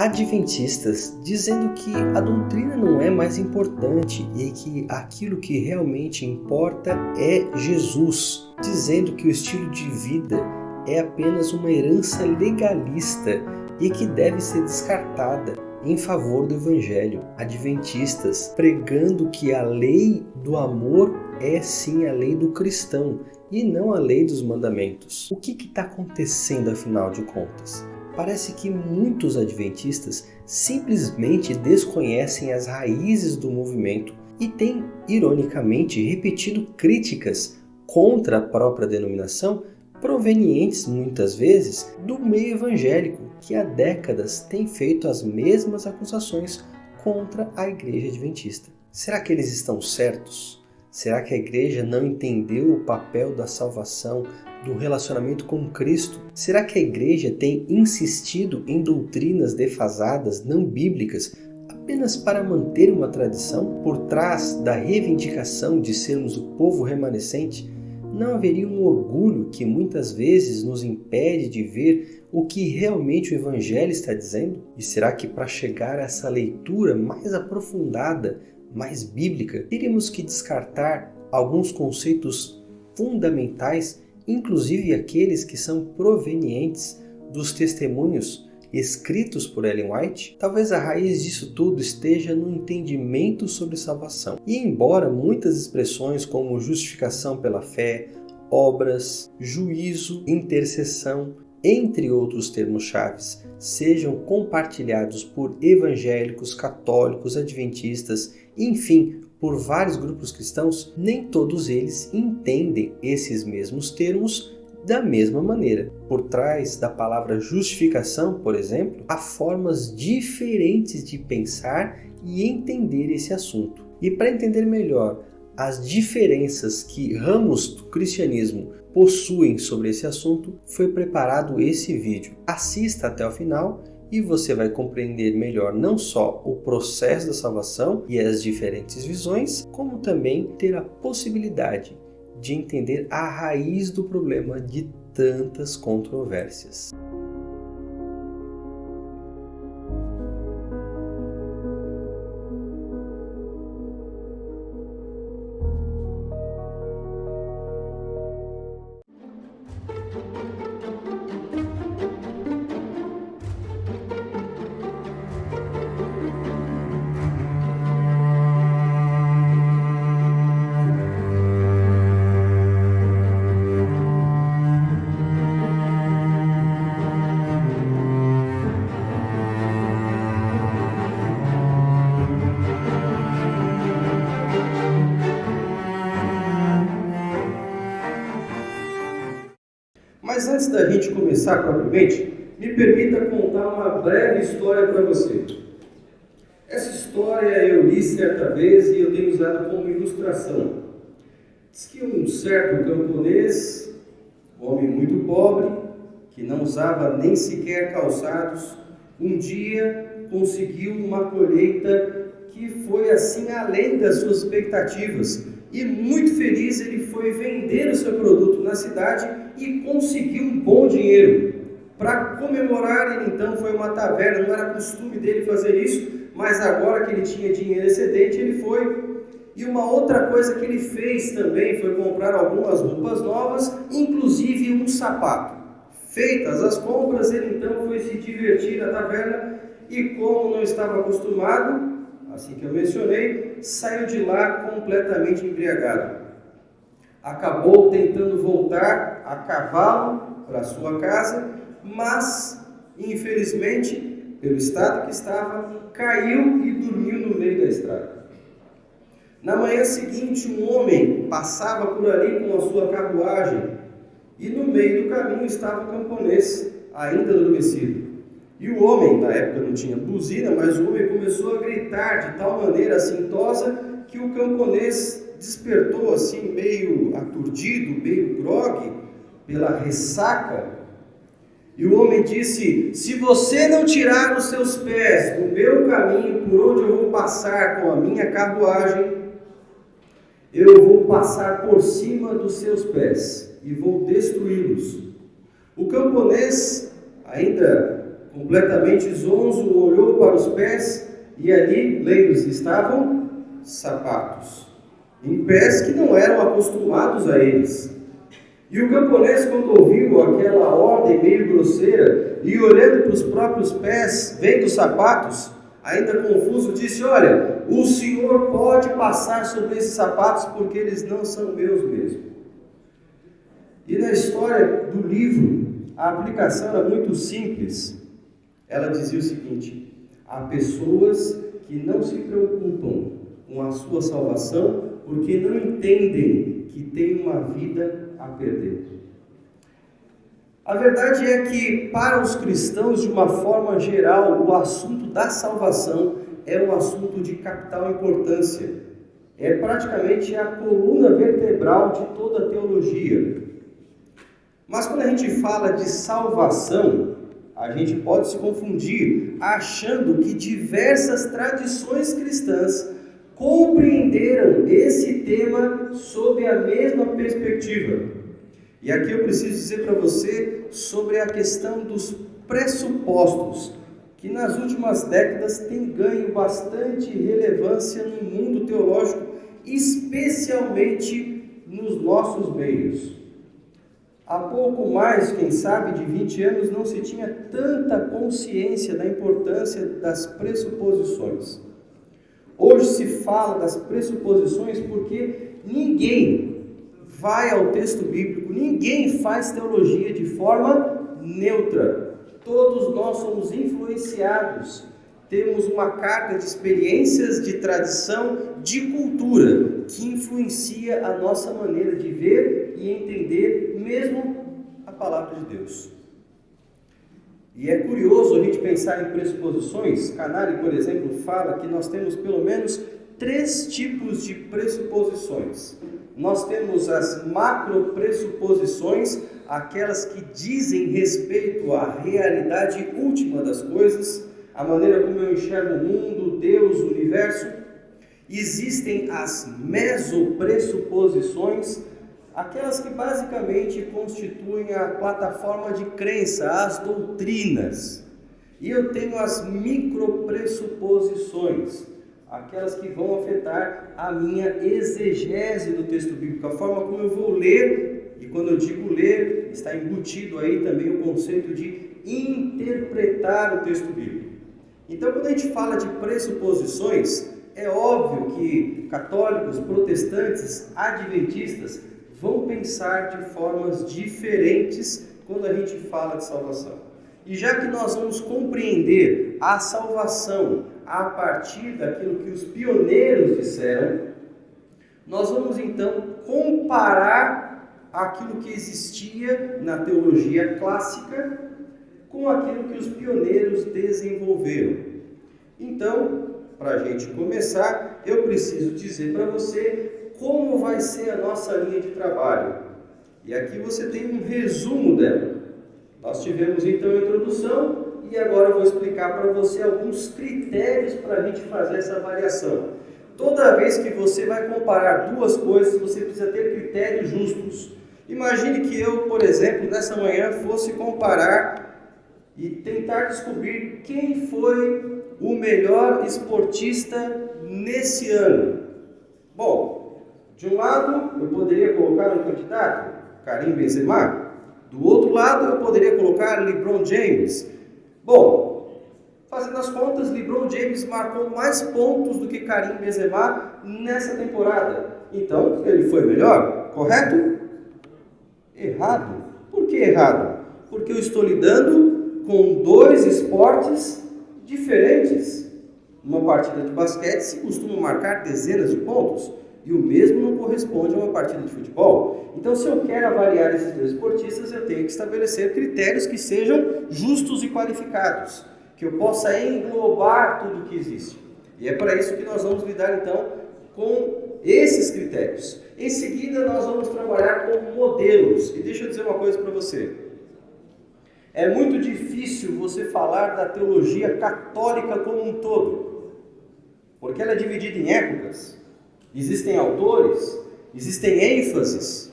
adventistas dizendo que a doutrina não é mais importante e que aquilo que realmente importa é Jesus, dizendo que o estilo de vida é apenas uma herança legalista e que deve ser descartada em favor do Evangelho. Adventistas pregando que a lei do amor é sim a lei do cristão e não a lei dos mandamentos. O que está acontecendo afinal de contas? Parece que muitos adventistas simplesmente desconhecem as raízes do movimento e têm, ironicamente, repetido críticas contra a própria denominação, provenientes muitas vezes do meio evangélico, que há décadas tem feito as mesmas acusações contra a igreja adventista. Será que eles estão certos? Será que a igreja não entendeu o papel da salvação, do relacionamento com Cristo? Será que a igreja tem insistido em doutrinas defasadas, não bíblicas, apenas para manter uma tradição? Por trás da reivindicação de sermos o povo remanescente, não haveria um orgulho que muitas vezes nos impede de ver o que realmente o Evangelho está dizendo? E será que para chegar a essa leitura mais aprofundada, mais bíblica, teríamos que descartar alguns conceitos fundamentais, inclusive aqueles que são provenientes dos testemunhos escritos por Ellen White? Talvez a raiz disso tudo esteja no entendimento sobre salvação. E embora muitas expressões como justificação pela fé, obras, juízo, intercessão, entre outros termos-chaves, sejam compartilhados por evangélicos, católicos, adventistas, enfim, por vários grupos cristãos, nem todos eles entendem esses mesmos termos da mesma maneira. Por trás da palavra justificação, por exemplo, há formas diferentes de pensar e entender esse assunto. E para entender melhor as diferenças que ramos do cristianismo possuem sobre esse assunto, foi preparado esse vídeo. Assista até o final e você vai compreender melhor não só o processo da salvação e as diferentes visões, como também ter a possibilidade de entender a raiz do problema de tantas controvérsias. Mas antes da gente começar propriamente, me permita contar uma breve história para você. Essa história eu li certa vez e eu tenho usado como ilustração. Diz que um certo camponês, um homem muito pobre, que não usava nem sequer calçados, um dia conseguiu uma colheita que foi assim além das suas expectativas. E muito feliz ele foi vender o seu produto na cidade e conseguiu um bom dinheiro. Para comemorar, ele então foi a uma taverna, não era costume dele fazer isso, mas agora que ele tinha dinheiro excedente, ele foi. E uma outra coisa que ele fez também foi comprar algumas roupas novas, inclusive um sapato. Feitas as compras, ele então foi se divertir na taverna e, como não estava acostumado, assim que eu mencionei, saiu de lá completamente embriagado. Acabou tentando voltar a cavalo para sua casa, mas, infelizmente, pelo estado que estava, caiu e dormiu no meio da estrada. Na manhã seguinte, um homem passava por ali com a sua carruagem e no meio do caminho estava o camponês, ainda adormecido. E o homem, na época não tinha buzina, mas o homem começou a gritar de tal maneira assintosa que o camponês despertou assim meio aturdido, meio grogue pela ressaca. E o homem disse: se você não tirar os seus pés do meu caminho por onde eu vou passar com a minha carruagem, eu vou passar por cima dos seus pés e vou destruí-los. O camponês, ainda completamente zonzo, olhou pés, e ali, lembre-se, estavam sapatos, em pés que não eram acostumados a eles. E o camponês, quando ouviu aquela ordem meio grosseira, e olhando para os próprios pés, vendo os sapatos, ainda confuso, disse: olha, o senhor pode passar sobre esses sapatos, porque eles não são meus mesmo. E na história do livro, a aplicação era muito simples. Ela dizia o seguinte: há pessoas que não se preocupam com a sua salvação, porque não entendem que tem uma vida a perder. A verdade é que, para os cristãos, de uma forma geral, o assunto da salvação é um assunto de capital importância. É praticamente a coluna vertebral de toda a teologia. Mas quando a gente fala de salvação, a gente pode se confundir achando que diversas tradições cristãs compreenderam esse tema sob a mesma perspectiva. E aqui eu preciso dizer para você sobre a questão dos pressupostos, que nas últimas décadas tem ganho bastante relevância no mundo teológico, especialmente nos nossos meios. Há pouco mais, quem sabe, de 20 anos não se tinha tanta consciência da importância das pressuposições. Hoje se fala das pressuposições porque ninguém vai ao texto bíblico, ninguém faz teologia de forma neutra. Todos nós somos influenciados, temos uma carga de experiências, de tradição, de cultura, que influencia a nossa maneira de ver e entender mesmo a palavra de Deus. E é curioso a gente pensar em pressuposições. Canali, por exemplo, fala que nós temos pelo menos 3 tipos de pressuposições. Nós temos as macropressuposições, aquelas que dizem respeito à realidade última das coisas, a maneira como eu enxergo o mundo, Deus, o universo. Existem as mesopressuposições, aquelas que basicamente constituem a plataforma de crença, as doutrinas. E eu tenho as micropressuposições, aquelas que vão afetar a minha exegese do texto bíblico, a forma como eu vou ler, e quando eu digo ler, está embutido aí também o conceito de interpretar o texto bíblico. Então, quando a gente fala de pressuposições, é óbvio que católicos, protestantes, adventistas vão pensar de formas diferentes quando a gente fala de salvação. E já que nós vamos compreender a salvação a partir daquilo que os pioneiros disseram, nós vamos então comparar aquilo que existia na teologia clássica com aquilo que os pioneiros desenvolveram. Então, para a gente começar, eu preciso dizer para você como vai ser a nossa linha de trabalho. E aqui você tem um resumo dela. Nós tivemos então a introdução e agora eu vou explicar para você alguns critérios para a gente fazer essa avaliação. Toda vez que você vai comparar duas coisas, você precisa ter critérios justos. Imagine que eu, por exemplo, nessa manhã fosse comparar e tentar descobrir quem foi o melhor esportista nesse ano. Bom, de um lado eu poderia colocar um candidato, Karim Benzema. Do outro lado eu poderia colocar LeBron James. Bom, fazendo as contas, LeBron James marcou mais pontos do que Karim Benzema nessa temporada. Então, ele foi melhor, correto? Errado. Por que errado? Porque eu estou lidando com 2 esportes diferentes. Numa partida de basquete se costuma marcar dezenas de pontos e o mesmo não corresponde a uma partida de futebol. Então, se eu quero avaliar esses 2 esportistas, eu tenho que estabelecer critérios que sejam justos e qualificados, que eu possa englobar tudo que existe. E é para isso que nós vamos lidar então com esses critérios. Em seguida, nós vamos trabalhar com modelos. E deixa eu dizer uma coisa para você. É muito difícil você falar da teologia católica como um todo, porque ela é dividida em épocas, existem autores, existem ênfases.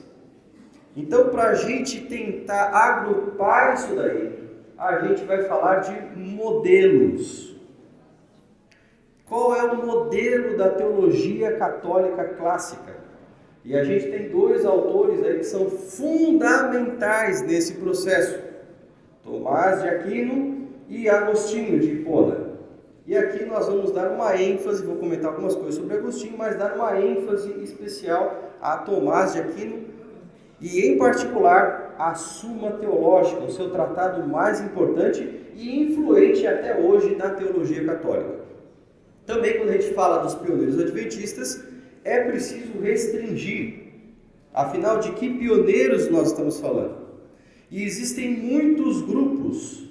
Então, para a gente tentar agrupar isso daí, a gente vai falar de modelos. qual é o modelo da teologia católica clássica. E a gente tem dois autores aí que são fundamentais nesse processo: Tomás de Aquino e Agostinho de Hipona. E aqui nós vamos dar uma ênfase, vou comentar algumas coisas sobre Agostinho, mas dar uma ênfase especial a Tomás de Aquino e, em particular, a Suma Teológica, o seu tratado mais importante e influente até hoje na teologia católica. Também, quando a gente fala dos pioneiros adventistas, é preciso restringir. Afinal, de que pioneiros nós estamos falando? E existem muitos grupos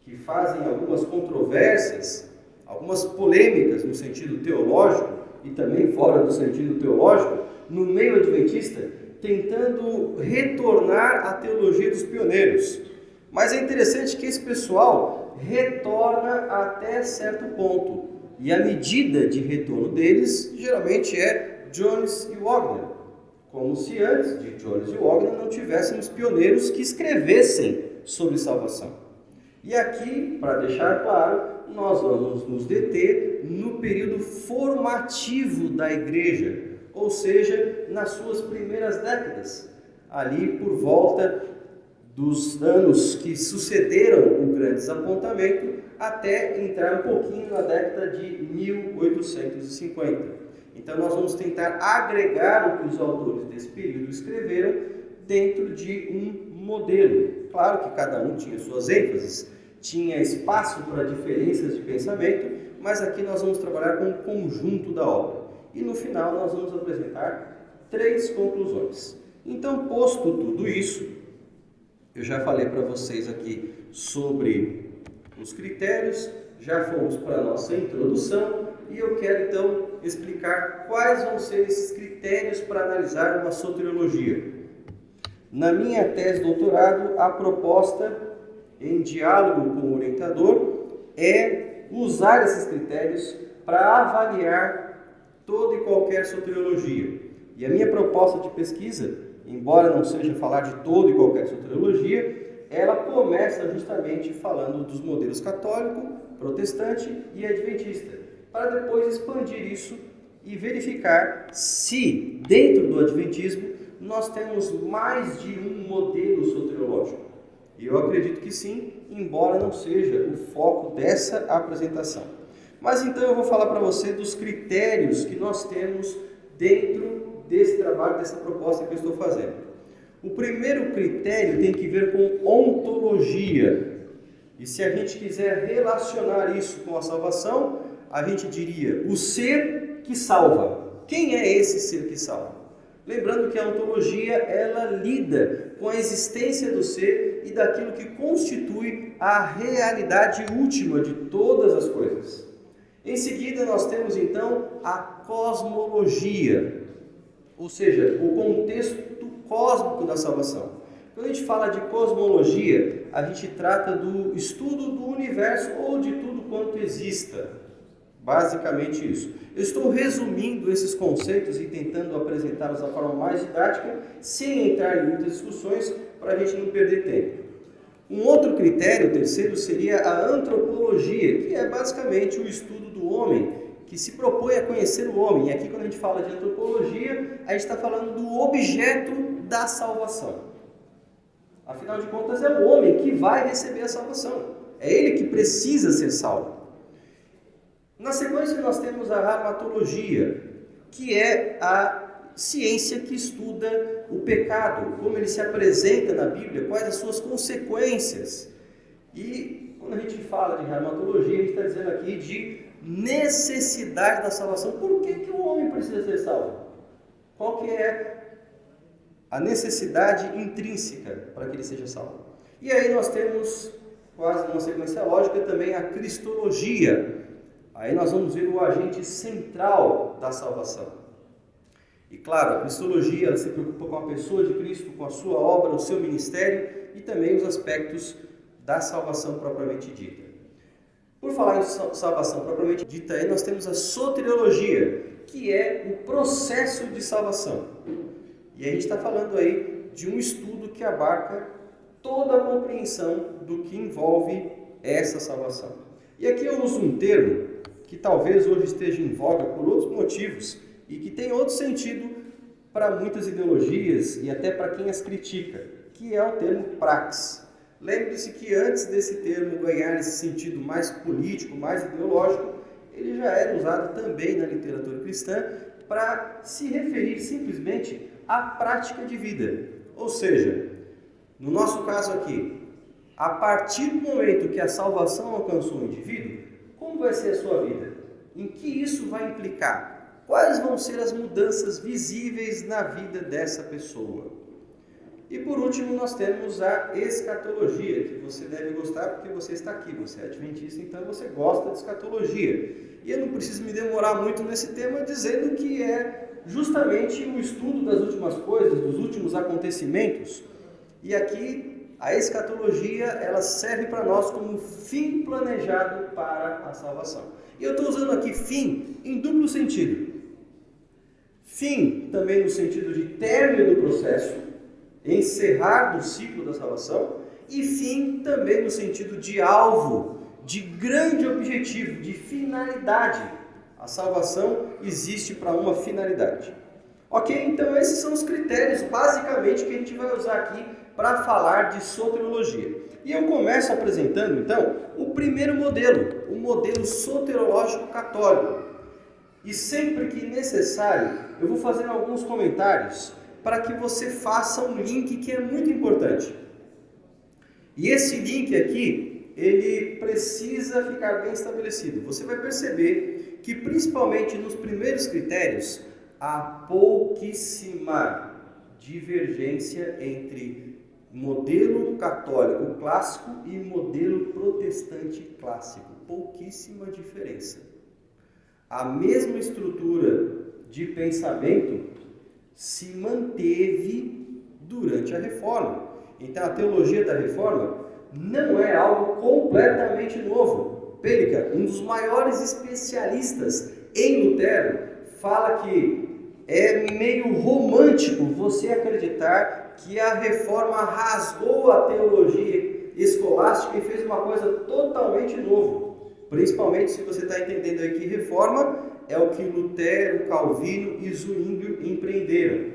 que fazem algumas controvérsias, algumas polêmicas no sentido teológico e também fora do sentido teológico, no meio adventista, tentando retornar à teologia dos pioneiros. Mas é interessante que esse pessoal retorna até certo ponto. E a medida de retorno deles geralmente é Jones e Wagner. Como se antes de Jones e Wagner não tivéssemos pioneiros que escrevessem sobre salvação. E aqui, para deixar claro, nós vamos nos deter no período formativo da igreja, ou seja, nas suas primeiras décadas, ali por volta dos anos que sucederam o grande desapontamento, até entrar um pouquinho na década de 1850. Então nós vamos tentar agregar o que os autores desse período escreveram dentro de um modelo. Claro que cada um tinha suas ênfases, tinha espaço para diferenças de pensamento, mas aqui nós vamos trabalhar com o conjunto da obra. E no final nós vamos apresentar 3 conclusões. Então, posto tudo isso, eu já falei para vocês aqui sobre os critérios, já fomos para a nossa introdução e eu quero então explicar quais vão ser esses critérios para analisar uma soteriologia. Na minha tese de doutorado, a proposta, em diálogo com o orientador, é usar esses critérios para avaliar toda e qualquer soteriologia. E a minha proposta de pesquisa, embora não seja falar de toda e qualquer soteriologia, ela começa justamente falando dos modelos católico, protestante e adventista, para depois expandir isso e verificar se, dentro do adventismo, nós temos mais de um modelo soteriológico. E eu acredito que sim, embora não seja o foco dessa apresentação. Mas então eu vou falar para você dos critérios que nós temos dentro desse trabalho, dessa proposta que eu estou fazendo. O primeiro critério tem que ver com ontologia. E se a gente quiser relacionar isso com a salvação, a gente diria o ser que salva. Quem é esse ser que salva? Lembrando que a ontologia, ela lida com a existência do ser e daquilo que constitui a realidade última de todas as coisas. Em seguida, nós temos então a cosmologia, ou seja, o contexto cósmico da salvação. Quando a gente fala de cosmologia, a gente trata do estudo do universo ou de tudo quanto exista. Basicamente isso. Eu estou resumindo esses conceitos e tentando apresentá-los da forma mais didática, sem entrar em muitas discussões, para a gente não perder tempo. Um outro critério, o terceiro, seria a antropologia, que é basicamente o estudo do homem, que se propõe a conhecer o homem. E aqui, quando a gente fala de antropologia, a gente está falando do objeto da salvação. Afinal de contas, é o homem que vai receber a salvação. É ele que precisa ser salvo. Na sequência, nós temos a armatologia, que é a ciência que estuda o pecado, como ele se apresenta na Bíblia, quais as suas consequências. E quando a gente fala de armatologia, a gente está dizendo aqui de necessidade da salvação. Por que o homem precisa ser salvo? Qual que é a necessidade intrínseca para que ele seja salvo? E aí nós temos, quase numa sequência lógica, também a cristologia. Aí nós vamos ver o agente central da salvação. E claro, a cristologia, ela se preocupa com a pessoa de Cristo, com a sua obra, o seu ministério e também os aspectos da salvação propriamente dita. Por falar em salvação propriamente dita, aí nós temos a soteriologia, que é o processo de salvação. E a gente está falando aí de um estudo que abarca toda a compreensão do que envolve essa salvação. E aqui eu uso um termo que talvez hoje esteja em voga por outros motivos e que tem outro sentido para muitas ideologias e até para quem as critica, que é o termo praxis. Lembre-se que antes desse termo ganhar esse sentido mais político, mais ideológico, ele já era usado também na literatura cristã para se referir simplesmente à prática de vida. Ou seja, no nosso caso aqui, a partir do momento que a salvação alcançou o indivíduo, como vai ser a sua vida? Em que isso vai implicar? Quais vão ser as mudanças visíveis na vida dessa pessoa? E por último, nós temos a escatologia, que você deve gostar porque você está aqui, você é adventista, então você gosta de escatologia. E eu não preciso me demorar muito nesse tema dizendo que é justamente o estudo das últimas coisas, dos últimos acontecimentos. E aqui a escatologia, ela serve para nós como fim planejado para a salvação. E eu estou usando aqui fim em duplo sentido. Fim também no sentido de término do processo, encerrar do ciclo da salvação, e fim também no sentido de alvo, de grande objetivo, de finalidade. A salvação existe para uma finalidade. Ok? Então esses são os critérios basicamente que a gente vai usar aqui para falar de soteriologia. E eu começo apresentando então o primeiro modelo, o modelo soteriológico católico. E sempre que necessário, eu vou fazer alguns comentários para que você faça um link que é muito importante. E esse link aqui, ele precisa ficar bem estabelecido. Você vai perceber que, principalmente nos primeiros critérios, há pouquíssima divergência entre modelo católico clássico e modelo protestante clássico. Pouquíssima diferença. A mesma estrutura de pensamento se manteve durante a Reforma. Então a teologia da Reforma não é algo completamente novo. Pelikan, um dos maiores especialistas em Lutero, fala que é meio romântico você acreditar que a Reforma rasgou a teologia escolástica e fez uma coisa totalmente nova. Principalmente se você está entendendo aí que Reforma é o que Lutero, Calvino e Zwinglio empreenderam.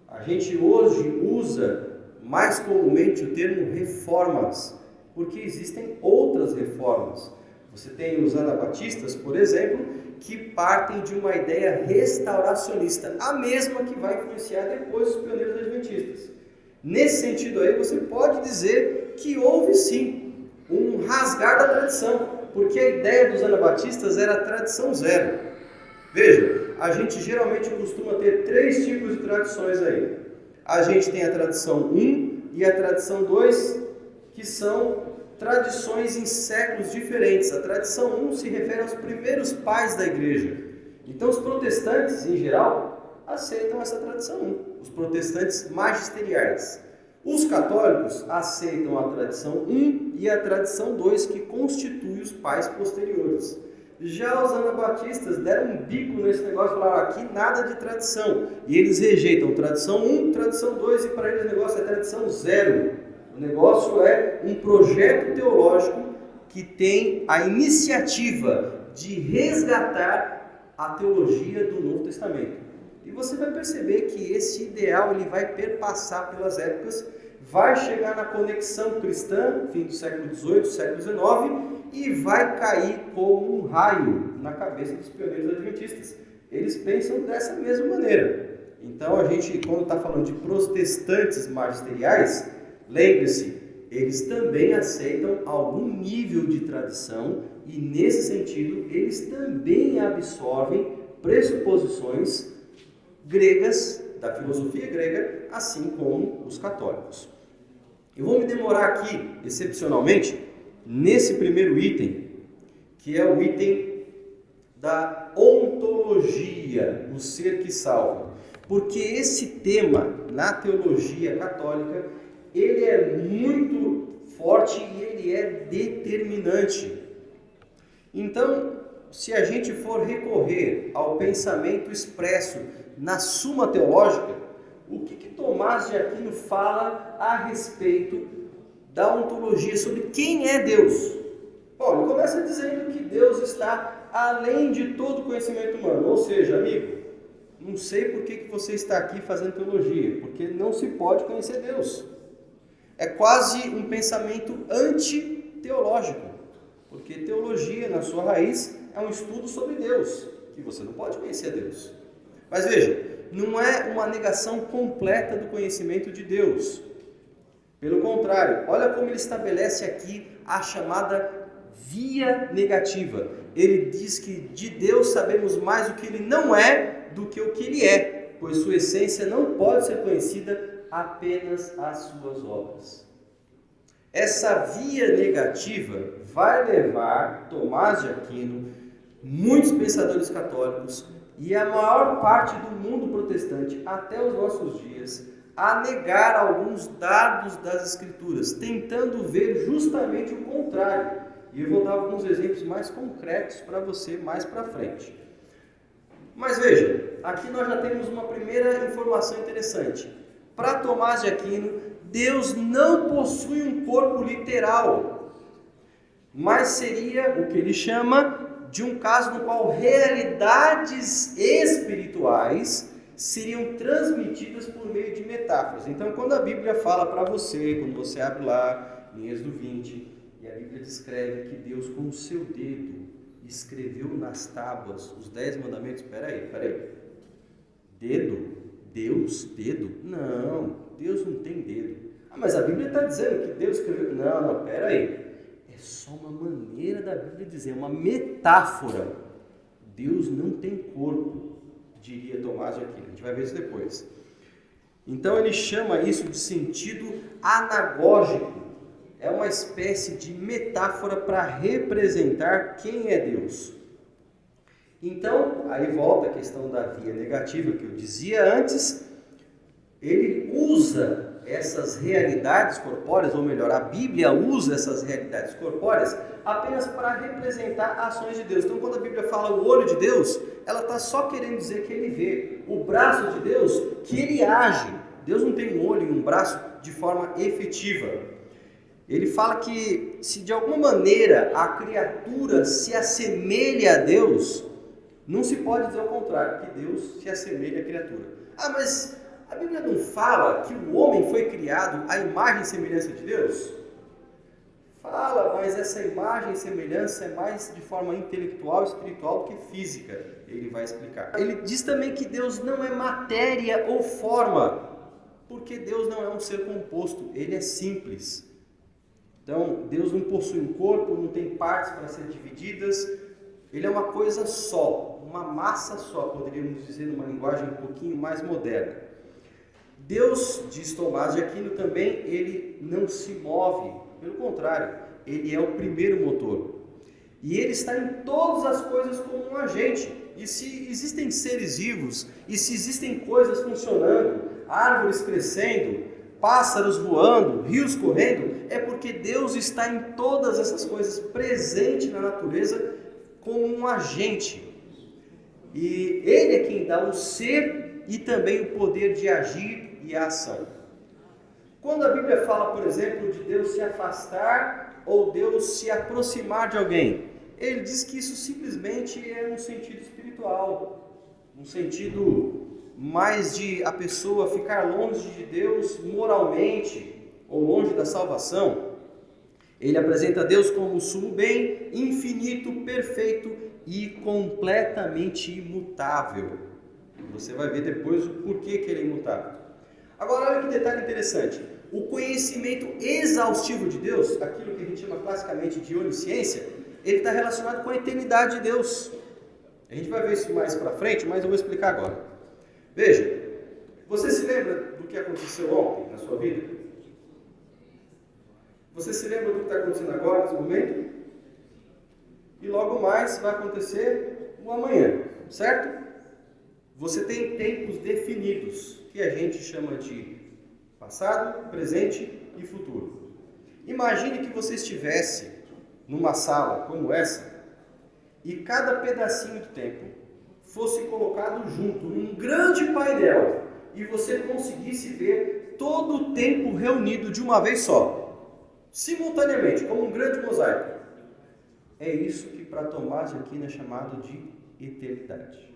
A gente hoje usa mais comumente o termo reformas, porque existem outras reformas. Você tem os anabatistas, por exemplo, que partem de uma ideia restauracionista, a mesma que vai influenciar depois os pioneiros adventistas. Nesse sentido aí, você pode dizer que houve sim um rasgar da tradição, porque a ideia dos anabatistas era a tradição zero. Veja, a gente geralmente costuma ter 3 tipos de tradições aí. A gente tem a tradição 1 e a tradição 2, que são tradições em séculos diferentes. A tradição 1 se refere aos primeiros pais da igreja. Então os protestantes, em geral, aceitam essa tradição 1, os protestantes magisteriais. Os católicos aceitam a tradição 1 e a tradição 2, que constitui os pais posteriores. Já os anabatistas deram um bico nesse negócio e falaram, aqui nada de tradição. E eles rejeitam tradição 1, tradição 2 e para eles o negócio é tradição 0. O negócio é um projeto teológico que tem a iniciativa de resgatar a teologia do Novo Testamento. E você vai perceber que esse ideal ele vai perpassar pelas épocas, vai chegar na conexão cristã, fim do século XVIII, século XIX, e vai cair como um raio na cabeça dos pioneiros adventistas. Eles pensam dessa mesma maneira. Então a gente, quando está falando de protestantes magisteriais, lembre-se, eles também aceitam algum nível de tradição e nesse sentido eles também absorvem pressuposições gregas, da filosofia grega, assim como os católicos. Eu vou me demorar aqui, excepcionalmente, nesse primeiro item, que é o item da ontologia, o ser que salva. Porque esse tema, na teologia católica, ele é muito forte e ele é determinante. Então, se a gente for recorrer ao pensamento expresso na Suma Teológica, o que Tomás de Aquino fala a respeito da ontologia, sobre quem é Deus? Bom, Bom, ele começa dizendo que Deus está além de todo conhecimento humano. Ou seja, amigo, não sei por que você está aqui fazendo teologia, porque não se pode conhecer Deus. É quase um pensamento anti-teológico, porque teologia, na sua raiz, é um estudo sobre Deus, e você não pode conhecer Deus. Mas veja, não é uma negação completa do conhecimento de Deus. Pelo contrário, olha como ele estabelece aqui a chamada via negativa. Ele diz que de Deus sabemos mais o que ele não é do que o que ele é, pois sua essência não pode ser conhecida apenas às suas obras. Essa via negativa vai levar Tomás de Aquino, muitos pensadores católicos e a maior parte do mundo protestante até os nossos dias a negar alguns dados das Escrituras, tentando ver justamente o contrário. E eu vou dar alguns exemplos mais concretos para você mais para frente. Mas veja, aqui nós já temos uma primeira informação interessante. Para Tomás de Aquino, Deus não possui um corpo literal, mas seria o que ele chama de um caso no qual realidades espirituais seriam transmitidas por meio de metáforas. Então, quando a Bíblia fala para você, quando você abre lá em Êxodo 20, e a Bíblia descreve que Deus com o seu dedo escreveu nas tábuas os 10 mandamentos. Peraí. Dedo? Deus? Dedo? Não, Deus não tem dedo. Ah, mas a Bíblia está dizendo que Deus escreveu. Não, peraí. É só uma maneira da Bíblia dizer, uma metáfora. Deus não tem corpo, diria Tomás de Aquino. A gente vai ver isso depois. Então ele chama isso de sentido anagógico. É uma espécie de metáfora para representar quem é Deus. Então, aí volta a questão da via negativa que eu dizia antes. Ele usa essas realidades corpóreas, ou melhor, a Bíblia usa essas realidades corpóreas apenas para representar ações de Deus. Então, quando a Bíblia fala o olho de Deus, ela está só querendo dizer que ele vê. O braço de Deus, que ele age. Deus não tem um olho e um braço de forma efetiva. Ele fala que se de alguma maneira a criatura se assemelha a Deus, não se pode dizer o contrário, que Deus se assemelha à criatura. Ah, mas a Bíblia não fala que o homem foi criado à imagem e semelhança de Deus? Fala, mas essa imagem e semelhança é mais de forma intelectual e espiritual do que física. Ele vai explicar. Ele diz também que Deus não é matéria ou forma, porque Deus não é um ser composto, ele é simples. Então, Deus não possui um corpo, não tem partes para ser divididas, ele é uma coisa só, uma massa só, poderíamos dizer numa linguagem um pouquinho mais moderna. Deus, diz Tomás de Aquino também, ele não se move, pelo contrário, ele é o primeiro motor. E ele está em todas as coisas como um agente. E se existem seres vivos, e se existem coisas funcionando, árvores crescendo, pássaros voando, rios correndo, é porque Deus está em todas essas coisas, presente na natureza como um agente. E Ele é quem dá o ser e também o poder de agir e a ação. Quando a Bíblia fala, por exemplo, de Deus se afastar ou Deus se aproximar de alguém, ele diz que isso simplesmente é um sentido espiritual, um sentido mais de a pessoa ficar longe de Deus moralmente ou longe da salvação. Ele apresenta Deus como o sumo bem, infinito, perfeito e completamente imutável. Você vai ver depois o porquê que ele é imutável. Agora olha que detalhe interessante. O conhecimento exaustivo de Deus, aquilo que a gente chama classicamente de onisciência, ele está relacionado com a eternidade de Deus. A gente vai ver isso mais para frente, mas eu vou explicar agora. Veja, você se lembra do que aconteceu ontem na sua vida? Você se lembra do que está acontecendo agora, nesse momento? E logo mais vai acontecer o amanhã, certo? Você tem tempos definidos, que a gente chama de passado, presente e futuro. Imagine que você estivesse numa sala como essa, e cada pedacinho de tempo fosse colocado junto, num grande painel, e você conseguisse ver todo o tempo reunido de uma vez só, simultaneamente, como um grande mosaico. É isso que para Tomás de Aquino é chamado de eternidade.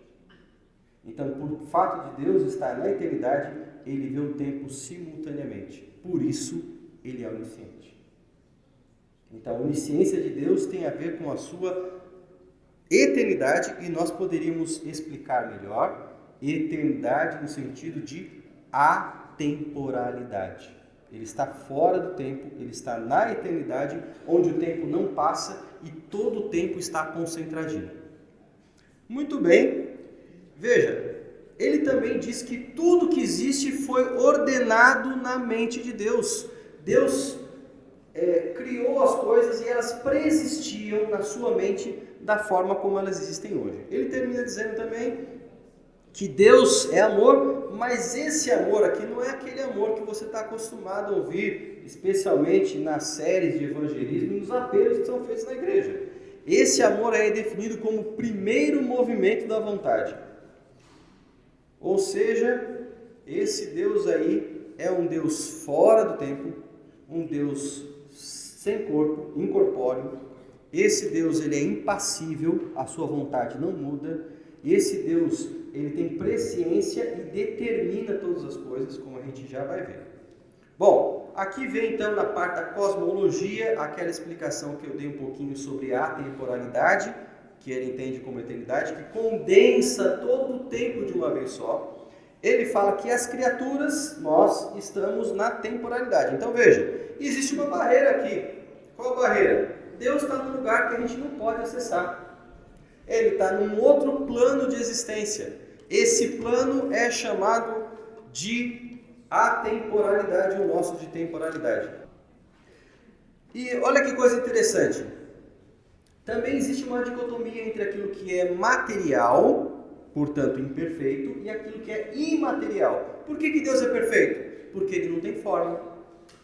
Então, por fato de Deus estar na eternidade, ele vê o tempo simultaneamente. Por isso, ele é onisciente. Então, a onisciência de Deus tem a ver com a sua eternidade, e nós poderíamos explicar melhor eternidade no sentido de atemporalidade. Ele está fora do tempo, ele está na eternidade, onde o tempo não passa e todo o tempo está concentradinho. Muito bem, veja, ele também diz que tudo que existe foi ordenado na mente de Deus. Deus criou as coisas e elas preexistiam na sua mente da forma como elas existem hoje. Ele termina dizendo também que Deus é amor, mas esse amor aqui não é aquele amor que você está acostumado a ouvir, especialmente nas séries de evangelismo e nos apelos que são feitos na igreja. Esse amor é definido como o primeiro movimento da vontade. Ou seja, esse Deus aí é um Deus fora do tempo, um Deus sem corpo, incorpóreo. Esse Deus ele é impassível, a sua vontade não muda. Esse Deus ele tem presciência e determina todas as coisas, como a gente já vai ver. Bom, aqui vem então na parte da cosmologia, aquela explicação que eu dei um pouquinho sobre a temporalidade, que ele entende como eternidade, que condensa todo o tempo de uma vez só. Ele fala que as criaturas, nós estamos na temporalidade. Então veja, existe uma barreira aqui. Qual a barreira? Deus está num lugar que a gente não pode acessar. Ele está num outro plano de existência. Esse plano é chamado de atemporalidade, o nosso de temporalidade. E olha que coisa interessante. Também existe uma dicotomia entre aquilo que é material, portanto imperfeito, e aquilo que é imaterial. Por que Deus é perfeito? Porque ele não tem forma,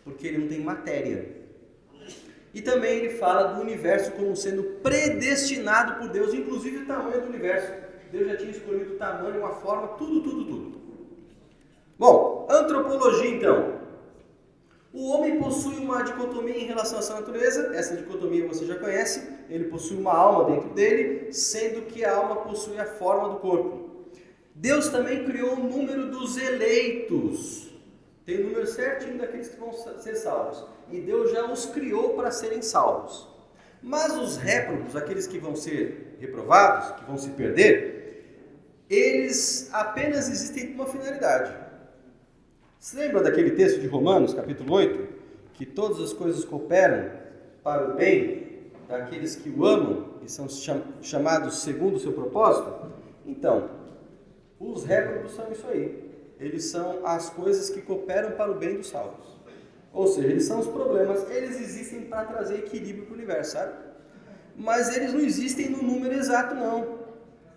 porque ele não tem matéria. E também ele fala do universo como sendo predestinado por Deus, inclusive o tamanho do universo. Deus já tinha escolhido o tamanho, uma forma, tudo. Bom, antropologia então. O homem possui uma dicotomia em relação à sua natureza, essa dicotomia você já conhece, ele possui uma alma dentro dele, sendo que a alma possui a forma do corpo. Deus também criou o número dos eleitos, tem o número certinho daqueles que vão ser salvos, e Deus já os criou para serem salvos. Mas os réprobos, aqueles que vão ser reprovados, que vão se perder, eles apenas existem com uma finalidade. Você lembra daquele texto de Romanos, capítulo 8? Que todas as coisas cooperam para o bem daqueles que o amam e são chamados segundo o seu propósito? Então, os réprobos são isso aí. Eles são as coisas que cooperam para o bem dos salvos. Ou seja, eles são os problemas, eles existem para trazer equilíbrio para o universo, sabe? Mas eles não existem no número exato, não.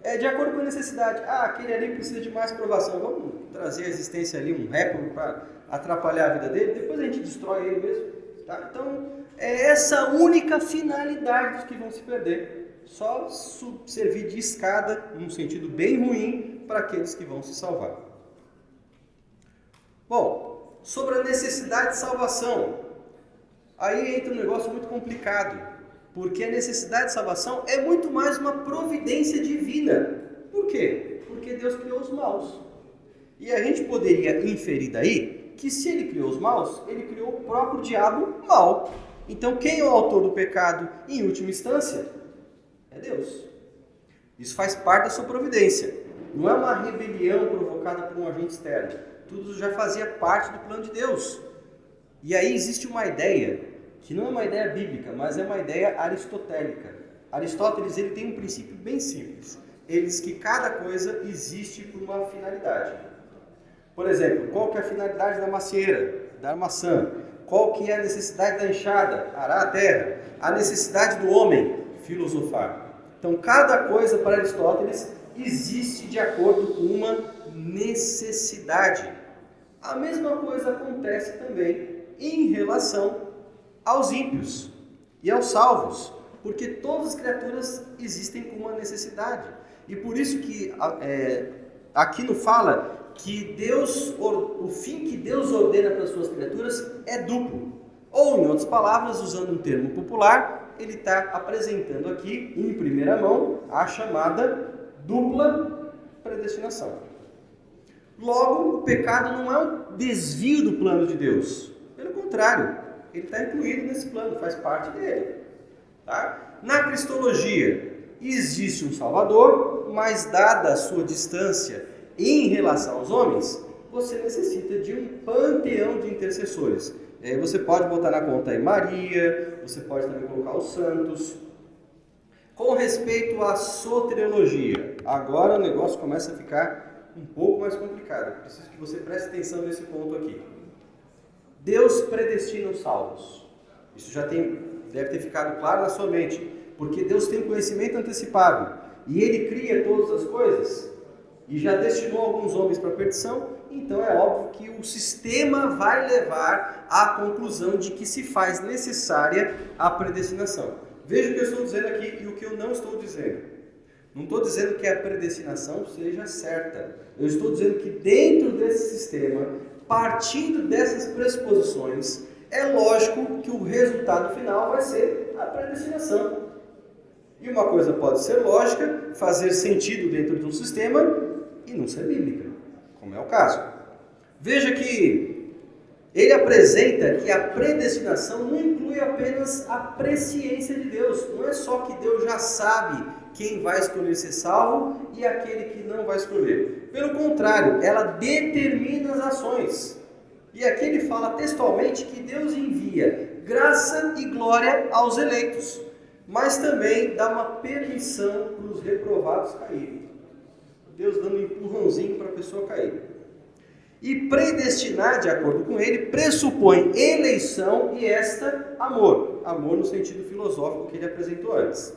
É de acordo com a necessidade. Aquele ali precisa de mais provação. Vamos trazer a existência ali, um réprobo para atrapalhar a vida dele. Depois a gente destrói ele mesmo. Tá? Então, é essa única finalidade dos que vão se perder. Só servir de escada, num sentido bem ruim, para aqueles que vão se salvar. Bom, sobre a necessidade de salvação. Aí entra um negócio muito complicado. Porque a necessidade de salvação é muito mais uma providência divina. Por quê? Porque Deus criou os maus. E a gente poderia inferir daí que se ele criou os maus, ele criou o próprio diabo mau. Então quem é o autor do pecado em última instância? É Deus. Isso faz parte da sua providência. Não é uma rebelião provocada por um agente externo. Tudo já fazia parte do plano de Deus. E aí existe uma ideia que não é uma ideia bíblica, mas é uma ideia aristotélica. Aristóteles ele tem um princípio bem simples. Ele diz que cada coisa existe por uma finalidade. Por exemplo, qual que é a finalidade da macieira, da maçã? Qual que é a necessidade da enxada? Arar a terra. A necessidade do homem? Filosofar. Então, cada coisa para Aristóteles existe de acordo com uma necessidade. A mesma coisa acontece também em relação aos ímpios e aos salvos, porque todas as criaturas existem com uma necessidade. E por isso que aqui não fala que o fim que Deus ordena para as suas criaturas é duplo. Ou, em outras palavras, usando um termo popular, ele está apresentando aqui, em primeira mão, a chamada dupla predestinação. Logo, o pecado não é um desvio do plano de Deus. Pelo contrário, ele está incluído nesse plano, faz parte dele. Tá? Na cristologia, existe um Salvador, mas dada a sua distância em relação aos homens, você necessita de um panteão de intercessores. Você pode botar na conta aí Maria, você pode também colocar os santos. Com respeito à soteriologia, agora o negócio começa a ficar um pouco mais complicado. Eu preciso que você preste atenção nesse ponto aqui. Deus predestina os salvos. Isso já deve ter ficado claro na sua mente, porque Deus tem conhecimento antecipado e Ele cria todas as coisas e já destinou alguns homens para a perdição. Então é óbvio que o sistema vai levar à conclusão de que se faz necessária a predestinação. Veja o que eu estou dizendo aqui e o que eu não estou dizendo. Não estou dizendo que a predestinação seja certa. Eu estou dizendo que dentro desse sistema, partindo dessas pressuposições, é lógico que o resultado final vai ser a predestinação. E uma coisa pode ser lógica, fazer sentido dentro de um sistema e não ser bíblica, como é o caso. Veja que ele apresenta que a predestinação não inclui apenas a presciência de Deus. Não é só que Deus já sabe quem vai escolher ser salvo e aquele que não vai escolher. Pelo contrário, ela determina as ações. E aqui ele fala textualmente que Deus envia graça e glória aos eleitos, mas também dá uma permissão para os reprovados caírem. Deus dando um empurrãozinho para a pessoa cair. E predestinar, de acordo com ele, pressupõe eleição e amor. Amor no sentido filosófico que ele apresentou antes.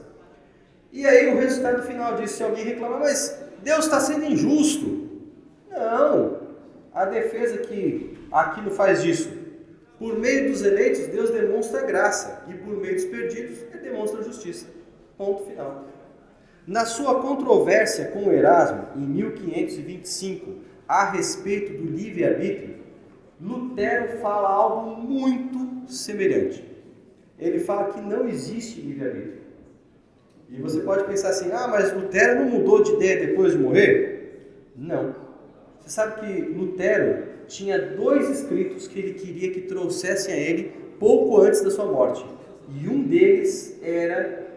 E aí o resultado final disso, se alguém reclamar, mas Deus está sendo injusto. Não, a defesa que aqui não faz disso. Por meio dos eleitos, Deus demonstra graça, e por meio dos perdidos, ele demonstra justiça. Ponto final. Na sua controvérsia com o Erasmo, em 1525, a respeito do livre-arbítrio, Lutero fala algo muito semelhante. Ele fala que não existe livre-arbítrio. E você pode pensar assim, mas Lutero não mudou de ideia depois de morrer? Não. Você sabe que Lutero tinha 2 escritos que ele queria que trouxessem a ele pouco antes da sua morte. E um deles era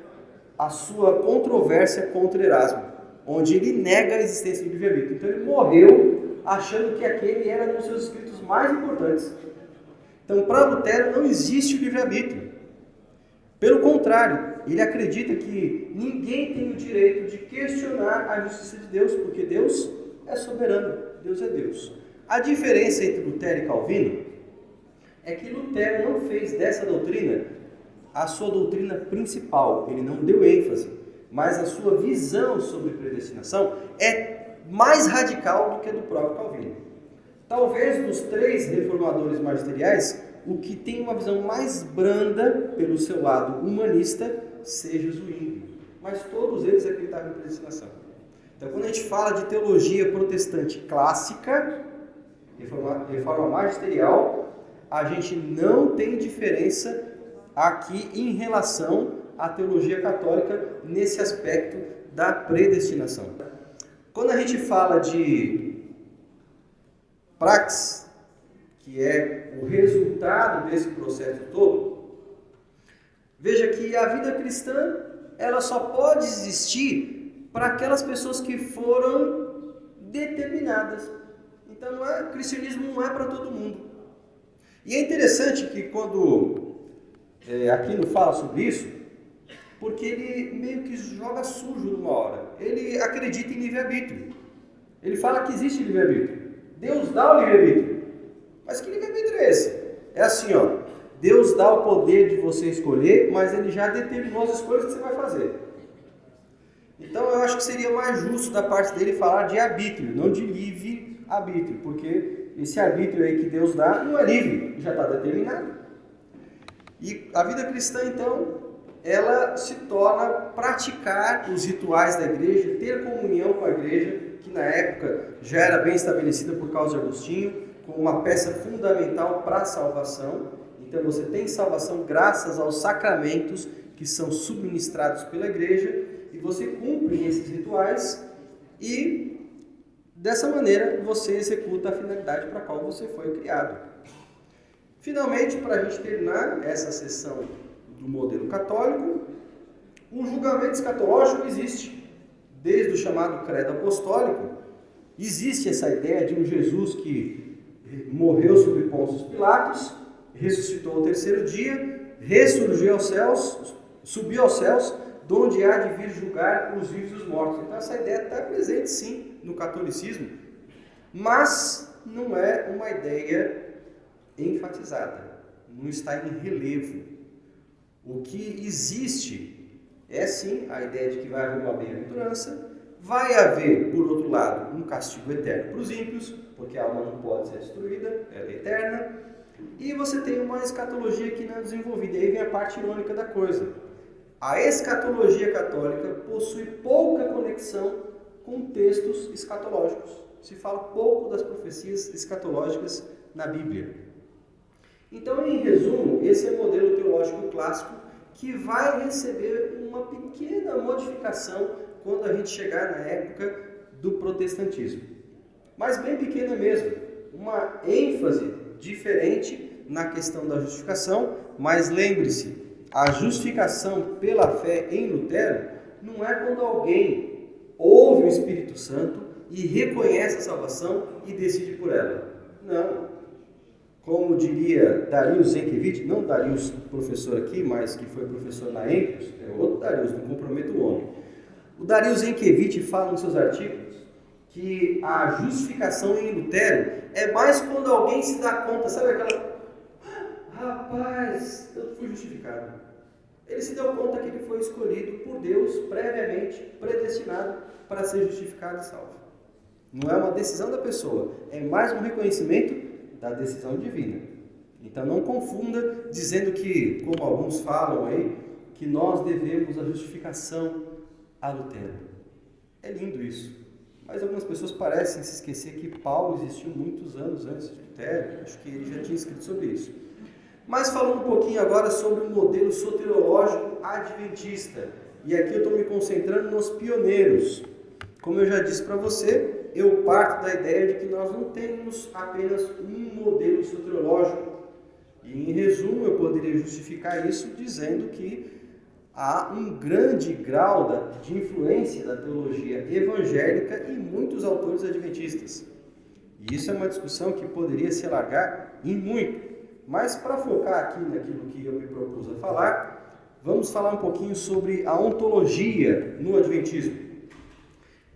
a sua controvérsia contra Erasmo, onde ele nega a existência do livre-arbítrio. Então ele morreu achando que aquele era um dos seus escritos mais importantes. Então, para Lutero não existe o livre-arbítrio. Pelo contrário, ele acredita que ninguém tem o direito de questionar a justiça de Deus, porque Deus é soberano, Deus é Deus. A diferença entre Lutero e Calvino é que Lutero não fez dessa doutrina a sua doutrina principal, ele não deu ênfase, mas a sua visão sobre predestinação é mais radical do que a do próprio Calvino. Talvez dos 3 reformadores magisteriais, o que tem uma visão mais branda pelo seu lado humanista seja Zwingli, mas todos eles acreditavam em predestinação. Então, quando a gente fala de teologia protestante clássica, reforma magisterial, a gente não tem diferença aqui em relação à teologia católica nesse aspecto da predestinação. Quando a gente fala de praxis, que é o resultado desse processo todo, veja que a vida cristã ela só pode existir para aquelas pessoas que foram determinadas. Então o cristianismo não é para todo mundo. E é interessante que quando Aquino fala sobre isso, porque ele meio que joga sujo numa hora. Ele acredita em livre-arbítrio. Ele fala que existe livre-arbítrio. Deus dá o livre-arbítrio. Mas que livre-arbítrio é esse? É assim, Deus dá o poder de você escolher, mas ele já determinou as escolhas que você vai fazer. Então eu acho que seria mais justo da parte dele falar de arbítrio, não de livre-arbítrio, porque esse arbítrio aí que Deus dá não é livre, já está determinado. E a vida cristã, então, ela se torna praticar os rituais da igreja, ter comunhão com a igreja, que na época já era bem estabelecida por causa de Agostinho, como uma peça fundamental para a salvação. Então você tem salvação graças aos sacramentos que são subministrados pela igreja, e você cumpre esses rituais e, dessa maneira, você executa a finalidade para a qual você foi criado. Finalmente, para a gente terminar essa sessão do modelo católico, o julgamento escatológico existe. Desde o chamado credo apostólico, existe essa ideia de um Jesus que morreu sob Pôncio Pilatos, ressuscitou ao terceiro dia, ressurgiu aos céus, subiu aos céus, de onde há de vir julgar os vivos e os mortos. Então essa ideia está presente sim no catolicismo, mas não é uma ideia enfatizada, não está em relevo. O que existe é sim a ideia de que vai haver uma bem-aventurança, vai haver, por outro lado, um castigo eterno para os ímpios, porque a alma não pode ser destruída, ela é eterna, e você tem uma escatologia que não é desenvolvida. E aí vem a parte irônica da coisa. A escatologia católica possui pouca conexão com textos escatológicos. Se fala pouco das profecias escatológicas na Bíblia. Então, em resumo, esse é o modelo teológico clássico que vai receber uma pequena modificação quando a gente chegar na época do protestantismo. Mas bem pequena mesmo. Uma ênfase diferente na questão da justificação, mas lembre-se, a justificação pela fé em Lutero não é quando alguém ouve o Espírito Santo e reconhece a salvação e decide por ela. Não. Como diria Darius Zenkevic, não Darius professor aqui, mas que foi professor na Empios, é outro Darius, não comprometo o homem. O Darius Zenkevic fala nos seus artigos que a justificação em Lutero é mais quando alguém se dá conta, sabe aquela... Rapaz, eu fui justificado. Ele se deu conta que ele foi escolhido por Deus previamente, predestinado para ser justificado e salvo. Não é uma decisão da pessoa, é mais um reconhecimento da decisão divina. Então não confunda dizendo que, como alguns falam aí, que nós devemos a justificação a Lutero. É lindo isso. Mas algumas pessoas parecem se esquecer que Paulo existiu muitos anos antes de Lutero. Acho que ele já tinha escrito sobre isso. Mas falando um pouquinho agora sobre o modelo soteriológico adventista. E aqui eu estou me concentrando nos pioneiros. Como eu já disse para você, eu parto da ideia de que nós não temos apenas um modelo soteriológico. E em resumo, eu poderia justificar isso dizendo que há um grande grau de influência da teologia evangélica em muitos autores adventistas. E isso é uma discussão que poderia se alargar em muito. Mas para focar aqui naquilo que eu me propus a falar, vamos falar um pouquinho sobre a ontologia no adventismo.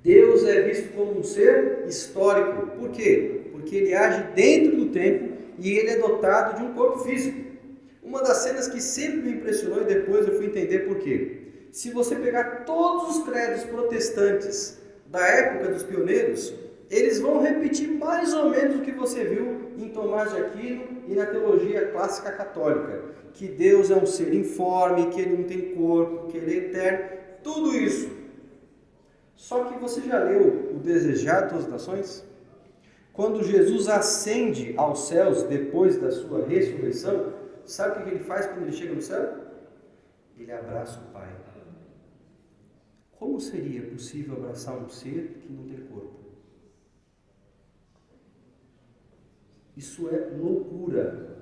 Deus é visto como um ser histórico. Por quê? Porque ele age dentro do tempo e ele é dotado de um corpo físico. Uma das cenas que sempre me impressionou e depois eu fui entender por quê. Se você pegar todos os credos protestantes da época dos pioneiros, eles vão repetir mais ou menos o que você viu em Tomás de Aquino e na teologia clássica católica. Que Deus é um ser informe, que ele não tem corpo, que ele é eterno, tudo isso. Só que você já leu o Desejado de Todas as Nações? Quando Jesus ascende aos céus depois da sua ressurreição, sabe o que ele faz quando ele chega no céu? Ele abraça o Pai. Como seria possível abraçar um ser que não tem corpo? Isso é loucura.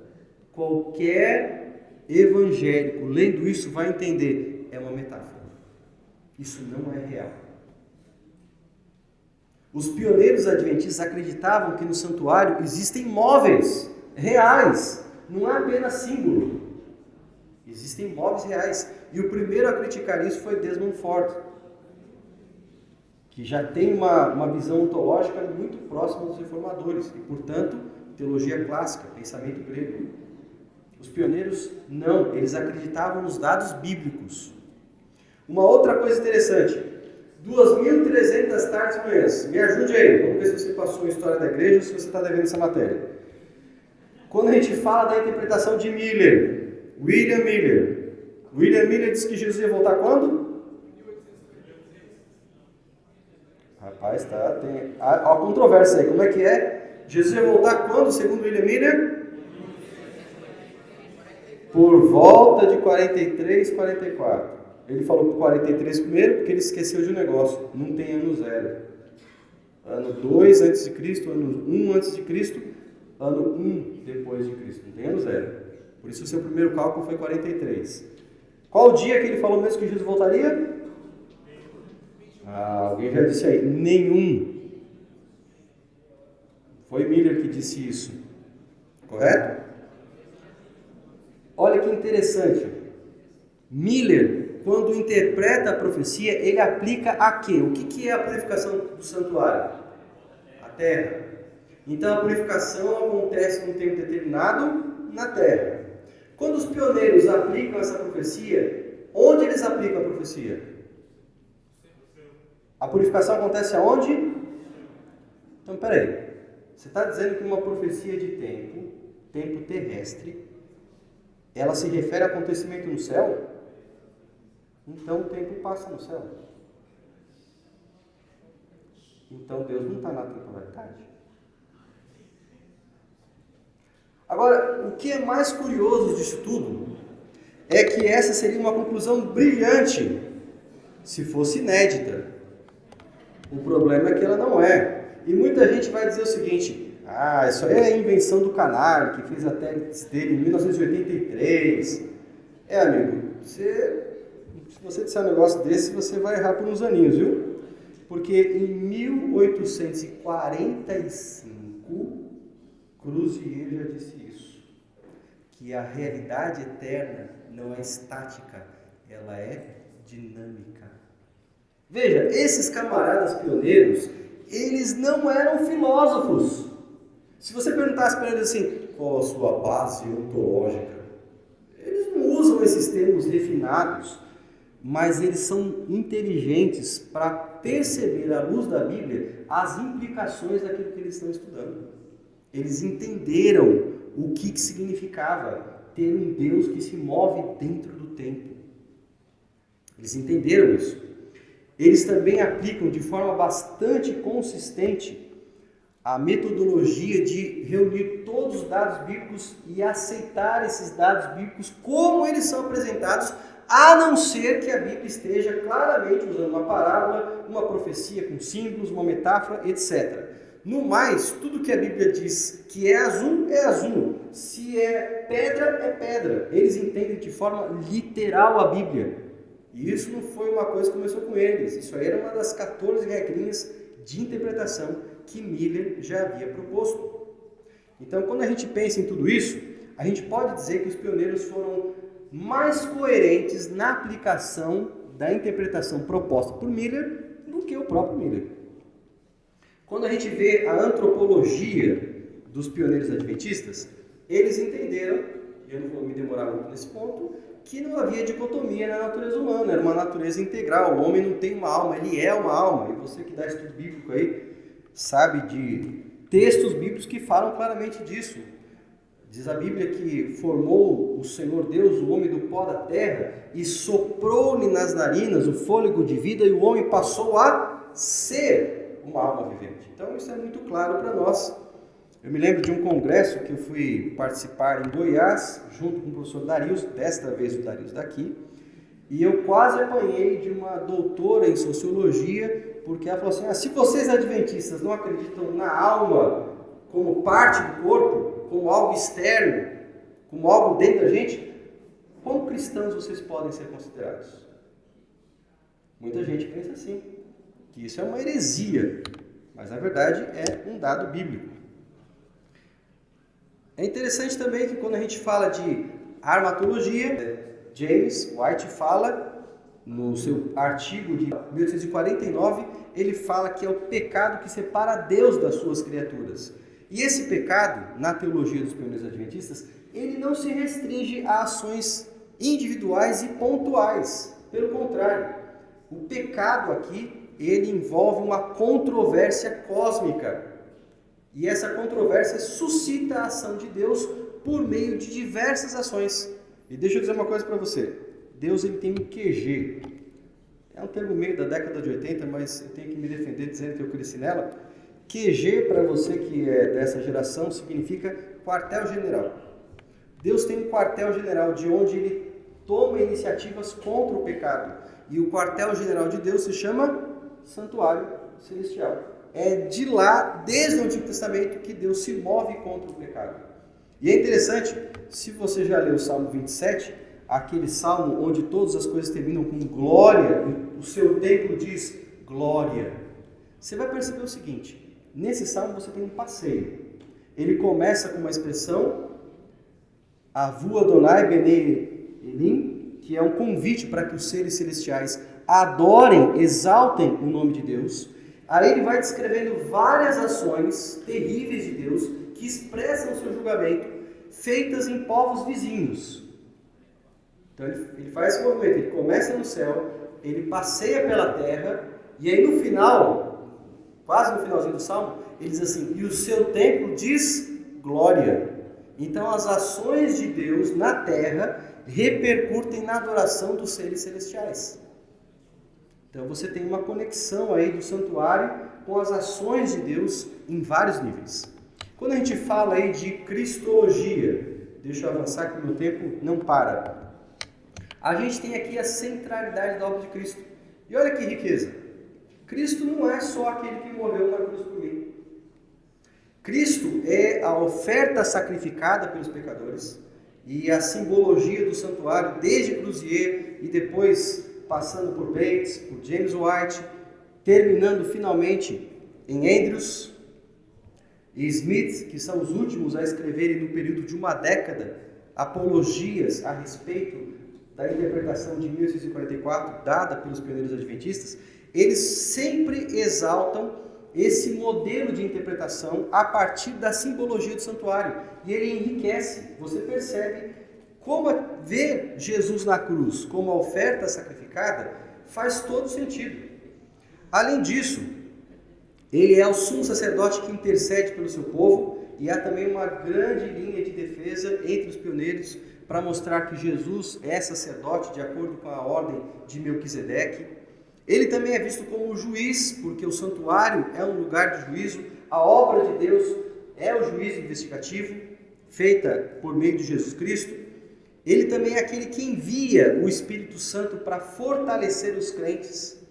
Qualquer evangélico lendo isso vai entender. É uma metáfora. Isso não é real. Os pioneiros adventistas acreditavam que no santuário existem móveis reais. Não é apenas símbolo. Existem móveis reais. E o primeiro a criticar isso foi Desmond Ford, que já tem uma visão ontológica muito próxima dos reformadores. E, portanto, teologia clássica, pensamento grego. Os pioneiros não, eles acreditavam nos dados bíblicos. Uma outra coisa interessante, 2.300 tardes e manhãs, me ajude aí, vamos ver se você passou a história da igreja ou se você está devendo essa matéria. Quando a gente fala da interpretação de William Miller disse que Jesus ia voltar quando? Rapaz, tem a controvérsia aí, como é que é? Jesus ia voltar quando, segundo William Miller? Por volta de 43, 44. Ele falou 43 primeiro porque ele esqueceu de um negócio. Não tem ano zero. Ano 2 antes de Cristo, ano 1 antes de Cristo, ano 1 depois de Cristo. Não tem ano zero. Por isso o seu primeiro cálculo foi 43. Qual o dia que ele falou mesmo que Jesus voltaria? Alguém já disse aí. Nenhum. Foi Miller que disse isso. Correto? Olha que interessante. Miller, quando interpreta a profecia, ele aplica a quê? O que é a purificação do santuário? A terra. Então a purificação acontece num tempo determinado na terra. Quando os pioneiros aplicam essa profecia, onde eles aplicam a profecia? A purificação acontece aonde? Então, peraí. Você está dizendo que uma profecia de tempo terrestre, ela se refere a acontecimento no céu? Então o tempo passa no céu. Então Deus não está na temporalidade. Agora, o que é mais curioso disso tudo é que essa seria uma conclusão brilhante se fosse inédita. O problema é que ela não é. E muita gente vai dizer o seguinte: isso aí é a invenção do Canário, que fez a tese dele em 1983. Amigo, se você disser um negócio desse, você vai errar por uns aninhos, viu? Porque em 1845, Cruzier já disse isso, que a realidade eterna não é estática, ela é dinâmica. Veja, esses camaradas pioneiros, eles não eram filósofos. Se você perguntasse para eles assim, qual a sua base ontológica? Eles não usam esses termos refinados, mas eles são inteligentes para perceber, à luz da Bíblia, as implicações daquilo que eles estão estudando. Eles entenderam o que significava ter um Deus que se move dentro do tempo. Eles entenderam isso. Eles também aplicam de forma bastante consistente a metodologia de reunir todos os dados bíblicos e aceitar esses dados bíblicos como eles são apresentados, a não ser que a Bíblia esteja claramente usando uma parábola, uma profecia com símbolos, uma metáfora, etc. No mais, tudo que a Bíblia diz que é azul, é azul. Se é pedra. Eles entendem de forma literal a Bíblia. E isso não foi uma coisa que começou com eles. Isso aí era uma das 14 regrinhas de interpretação que Miller já havia proposto. Então, quando a gente pensa em tudo isso, a gente pode dizer que os pioneiros foram mais coerentes na aplicação da interpretação proposta por Miller do que o próprio Miller. Quando a gente vê a antropologia dos pioneiros adventistas, eles entenderam, e eu não vou me demorar muito nesse ponto, que não havia dicotomia na natureza humana, era uma natureza integral. O homem não tem uma alma, ele é uma alma. E você que dá estudo bíblico aí, sabe de textos bíblicos que falam claramente disso. Diz a Bíblia que formou o Senhor Deus o homem do pó da terra e soprou-lhe nas narinas o fôlego de vida e o homem passou a ser uma alma vivente. Então isso é muito claro para nós. Eu me lembro de um congresso que eu fui participar em Goiás, junto com o professor Darius, desta vez o Darius daqui, e eu quase apanhei de uma doutora em sociologia, porque ela falou assim, se vocês adventistas não acreditam na alma como parte do corpo, como algo externo, como algo dentro da gente, como cristãos vocês podem ser considerados? Muita gente pensa assim, que isso é uma heresia, mas na verdade é um dado bíblico. É interessante também que quando a gente fala de armatologia, James White fala, no seu artigo de 1849, ele fala que é o pecado que separa Deus das suas criaturas. E esse pecado, na teologia dos pioneiros adventistas, ele não se restringe a ações individuais e pontuais. Pelo contrário, o pecado aqui, ele envolve uma controvérsia cósmica. E essa controvérsia suscita a ação de Deus por meio de diversas ações. E deixa eu dizer uma coisa para você. Deus ele tem um QG. É um termo meio da década de 80, mas eu tenho que me defender dizendo que eu cresci nela. QG, para você que é dessa geração, significa quartel-general. Deus tem um quartel-general de onde ele toma iniciativas contra o pecado. E o quartel-general de Deus se chama Santuário Celestial. É de lá, desde o Antigo Testamento, que Deus se move contra o pecado. E é interessante, se você já leu o Salmo 27, aquele salmo onde todas as coisas terminam com glória, o seu templo diz glória. Você vai perceber o seguinte, nesse salmo você tem um passeio. Ele começa com uma expressão, Avu Adonai Bnei Elim, que é um convite para que os seres celestiais adorem, exaltem o nome de Deus. Aí ele vai descrevendo várias ações terríveis de Deus que expressam o seu julgamento, feitas em povos vizinhos. Então ele faz esse movimento, ele começa no céu, ele passeia pela terra, e aí no final, quase no finalzinho do salmo, ele diz assim, e o seu templo diz glória. Então as ações de Deus na terra repercutem na adoração dos seres celestiais. Então você tem uma conexão aí do santuário com as ações de Deus em vários níveis. Quando a gente fala aí de cristologia, deixa eu avançar que o meu tempo não para. A gente tem aqui a centralidade da obra de Cristo. E olha que riqueza. Cristo não é só aquele que morreu na cruz por mim. Cristo é a oferta sacrificada pelos pecadores e a simbologia do santuário, desde Cruzier e depois passando por Bates, por James White, terminando finalmente em Andrews e Smith, que são os últimos a escreverem no período de uma década apologias a respeito da interpretação de 1844 dada pelos pioneiros adventistas. Eles sempre exaltam esse modelo de interpretação a partir da simbologia do santuário. E ele enriquece. Você percebe como ver Jesus na cruz como a oferta sacrificada faz todo sentido. Além disso, ele é o sumo sacerdote que intercede pelo seu povo, e há também uma grande linha de defesa entre os pioneiros para mostrar que Jesus é sacerdote de acordo com a ordem de Melquisedeque. Ele também é visto como juiz, porque o santuário é um lugar de juízo. A obra de Deus é o juízo investigativo, feita por meio de Jesus Cristo. Ele também é aquele que envia o Espírito Santo para fortalecer os crentes.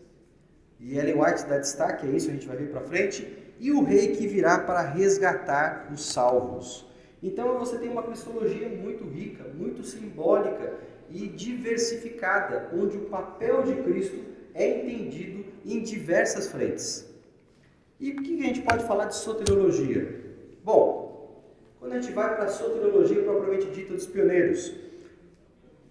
E Ellen White dá destaque a isso, a gente vai ver para frente. E o rei que virá para resgatar os salvos. Então você tem uma cristologia muito rica, muito simbólica e diversificada, onde o papel de Cristo é entendido em diversas frentes. E o que a gente pode falar de soteriologia? Bom, quando a gente vai para a soteriologia propriamente dita dos pioneiros,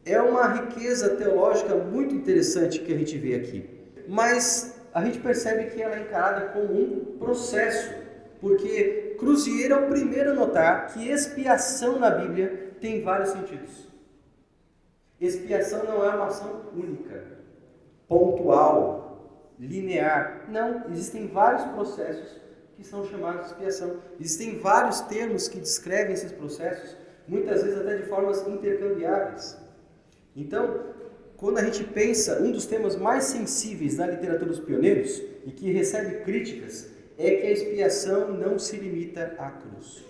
é uma riqueza teológica muito interessante que a gente vê aqui. Mas a gente percebe que ela é encarada como um processo, porque Cruzier é o primeiro a notar que expiação na Bíblia tem vários sentidos. Expiação não é uma ação única, pontual, linear. Não, existem vários processos que são chamados de expiação. Existem vários termos que descrevem esses processos, muitas vezes até de formas intercambiáveis. Então, quando a gente pensa, um dos temas mais sensíveis da literatura dos pioneiros e que recebe críticas é que a expiação não se limita à cruz.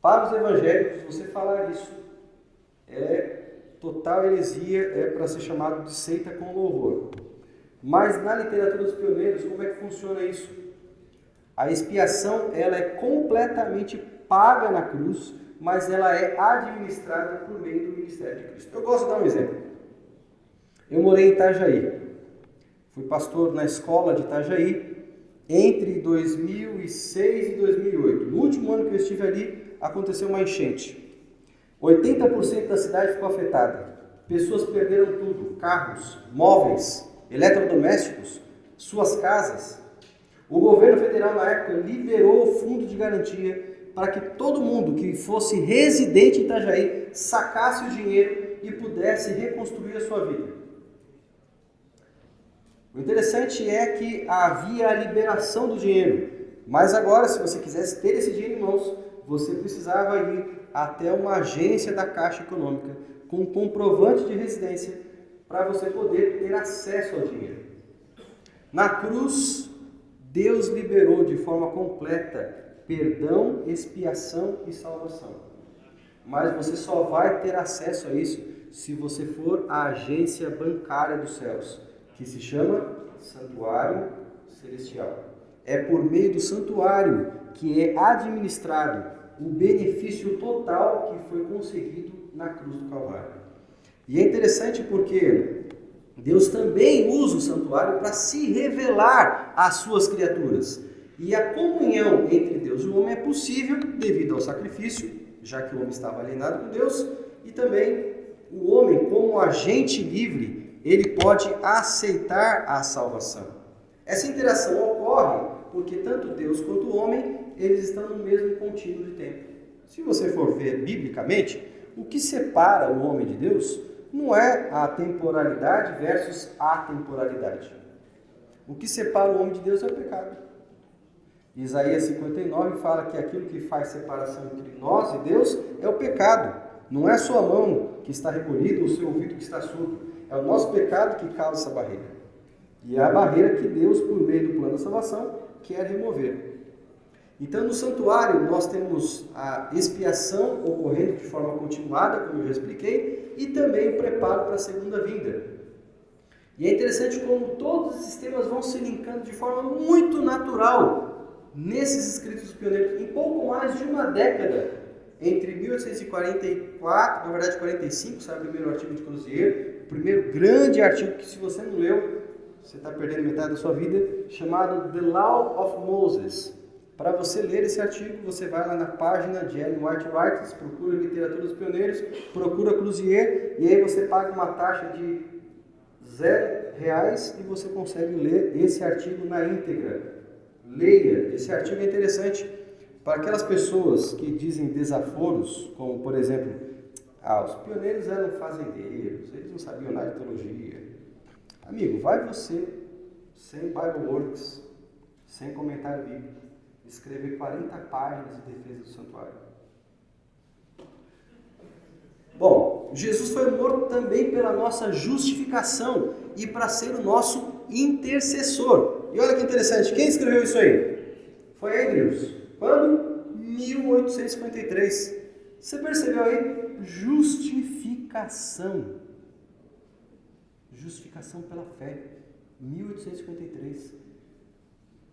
Para os evangélicos, você falar isso é total heresia, é para ser chamado de seita com louvor. Mas na literatura dos pioneiros, como é que funciona isso? A expiação ela é completamente paga na cruz, mas ela é administrada por meio do ministério de Cristo. Eu gosto de dar um exemplo. Eu morei em Itajaí. Fui pastor na escola de Itajaí entre 2006 e 2008. No último ano que eu estive ali, aconteceu uma enchente. 80% da cidade ficou afetada. Pessoas perderam tudo, carros, móveis, eletrodomésticos, suas casas. O governo federal na época liberou o fundo de garantia para que todo mundo que fosse residente em Itajaí sacasse o dinheiro e pudesse reconstruir a sua vida. O interessante é que havia a liberação do dinheiro, mas agora, se você quisesse ter esse dinheiro em mãos, você precisava ir até uma agência da Caixa Econômica com um comprovante de residência para você poder ter acesso ao dinheiro. Na cruz, Deus liberou de forma completa perdão, expiação e salvação. mas você só vai ter acesso a isso se você for à agência bancária dos céus, que se chama Santuário Celestial. É por meio do santuário que é administrado o benefício total que foi conseguido na cruz do Calvário. E é interessante porque Deus também usa o santuário para se revelar às suas criaturas. E a comunhão entre Deus e o homem é possível devido ao sacrifício, já que o homem estava alienado com Deus, e também o homem, como agente livre, ele pode aceitar a salvação. Essa interação ocorre porque tanto Deus quanto o homem, eles estão no mesmo contínuo de tempo. Se você for ver biblicamente, o que separa o homem de Deus não é a temporalidade versus a temporalidade. O que separa o homem de Deus é o pecado. Isaías 59 fala que aquilo que faz separação entre nós e Deus é o pecado. Não é a sua mão que está recolhida ou o seu ouvido que está surdo. É o nosso pecado que causa essa barreira. E é a barreira que Deus, por meio do plano da salvação, quer remover. Então, no santuário, nós temos a expiação ocorrendo de forma continuada, como eu já expliquei, e também o preparo para a segunda vinda. E é interessante como todos esses temas vão se linkando de forma muito natural nesses escritos dos pioneiros. Em pouco mais de uma década, entre 1844, na verdade 45, sabe, o primeiro artigo de Crozier, o primeiro grande artigo que, se você não leu, você está perdendo metade da sua vida, chamado The Law of Moses. Para você ler esse artigo, você vai lá na página de Ellen White Writers, procura Literatura dos Pioneiros, procura Crozier, e aí você paga uma taxa de R$0 e você consegue ler esse artigo na íntegra. Leia, esse artigo é interessante para aquelas pessoas que dizem desaforos, como por exemplo, os pioneiros eram fazendeiros, eles não sabiam nada de teologia. Amigo, vai você, sem Bibleworks, sem comentário bíblico, escrever 40 páginas de defesa do santuário. Bom, Jesus foi morto também pela nossa justificação e para ser o nosso intercessor. E olha que interessante, quem escreveu isso aí? Foi Andrews. Quando? 1853. Você percebeu aí? Justificação. Justificação pela fé. 1853.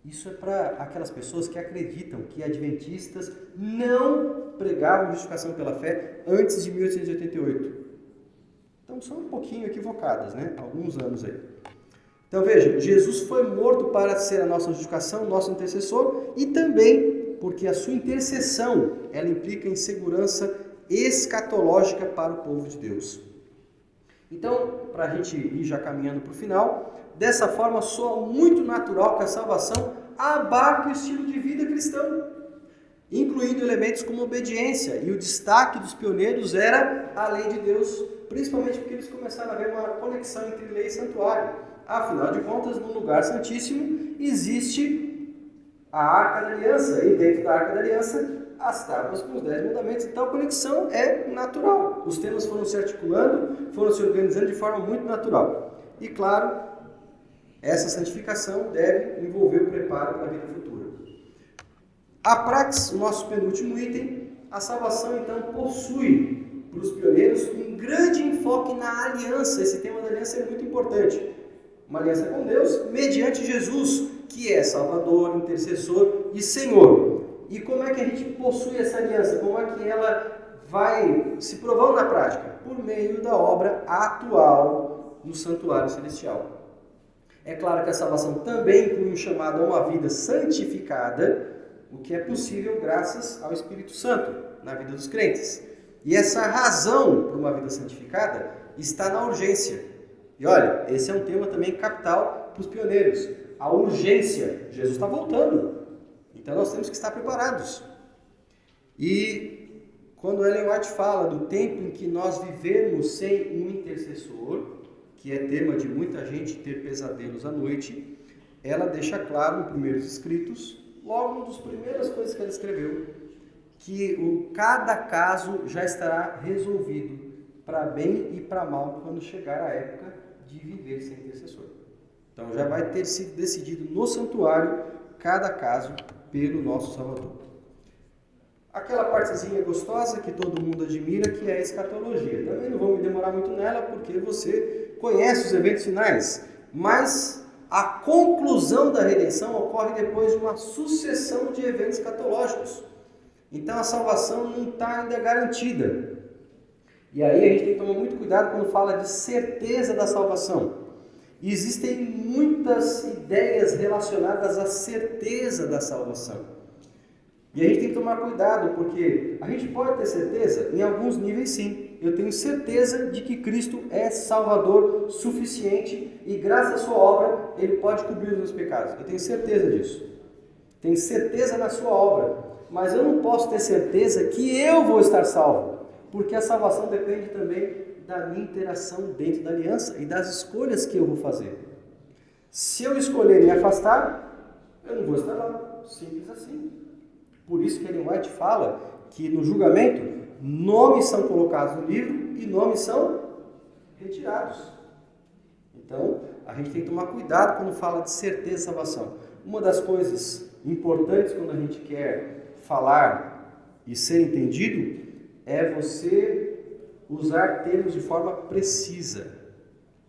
Isso é para aquelas pessoas que acreditam que adventistas não pregavam justificação pela fé antes de 1888. Então são um pouquinho equivocadas, né? Alguns anos aí. Então veja, Jesus foi morto para ser a nossa justificação, nosso intercessor, e também porque a sua intercessão, ela implica em segurança escatológica para o povo de Deus. Então, para a gente ir já caminhando para o final, dessa forma soa muito natural que a salvação abarque o estilo de vida cristão, incluindo elementos como obediência, e o destaque dos pioneiros era a lei de Deus, principalmente porque eles começaram a ver uma conexão entre lei e santuário. Afinal de contas, no lugar santíssimo existe a Arca da Aliança, e dentro da Arca da Aliança as tábuas com os 10 mandamentos. Então a conexão é natural. Os temas foram se articulando, foram se organizando de forma muito natural. E claro, essa santificação deve envolver o preparo para a vida futura. A praxis, o nosso penúltimo item, a salvação então possui para os pioneiros um grande enfoque na aliança. Esse tema da aliança é muito importante. Uma aliança com Deus mediante Jesus, que é Salvador, intercessor e Senhor. E como é que a gente possui essa aliança? Como é que ela vai se provando na prática? Por meio da obra atual no santuário celestial. É claro que a salvação também inclui um chamado a uma vida santificada, o que é possível graças ao Espírito Santo na vida dos crentes. E essa razão para uma vida santificada está na urgência. E olha, esse é um tema também capital para os pioneiros. A urgência. Jesus está voltando. Então nós temos que estar preparados. E quando Ellen White fala do tempo em que nós vivemos sem um intercessor, que é tema de muita gente ter pesadelos à noite, ela deixa claro nos primeiros escritos, logo uma das primeiras coisas que ela escreveu, que cada caso já estará resolvido para bem e para mal quando chegar a época de viver sem intercessor. Então já vai ter sido decidido no santuário cada caso pelo nosso Salvador. aquela partezinha gostosa que todo mundo admira, que é a escatologia. Também não vou me demorar muito nela, porque você conhece os eventos finais, mas a conclusão da redenção ocorre depois de uma sucessão de eventos escatológicos. Então a salvação não está ainda garantida. E aí a gente tem que tomar muito cuidado quando fala de certeza da salvação. E existem muitas ideias relacionadas à certeza da salvação. E a gente tem que tomar cuidado, porque a gente pode ter certeza, em alguns níveis sim. Eu tenho certeza de que Cristo é Salvador suficiente e graças à sua obra Ele pode cobrir os meus pecados. Eu tenho certeza disso. Tenho certeza na sua obra. Mas eu não posso ter certeza que eu vou estar salvo, porque a salvação depende também da minha interação dentro da aliança e das escolhas que eu vou fazer. Se eu escolher me afastar, eu não vou estar lá. Simples assim. Por isso que Ellen White fala que no julgamento, nomes são colocados no livro e nomes são retirados. Então, a gente tem que tomar cuidado quando fala de certeza de salvação. Uma das coisas importantes quando a gente quer falar e ser entendido é você usar termos de forma precisa.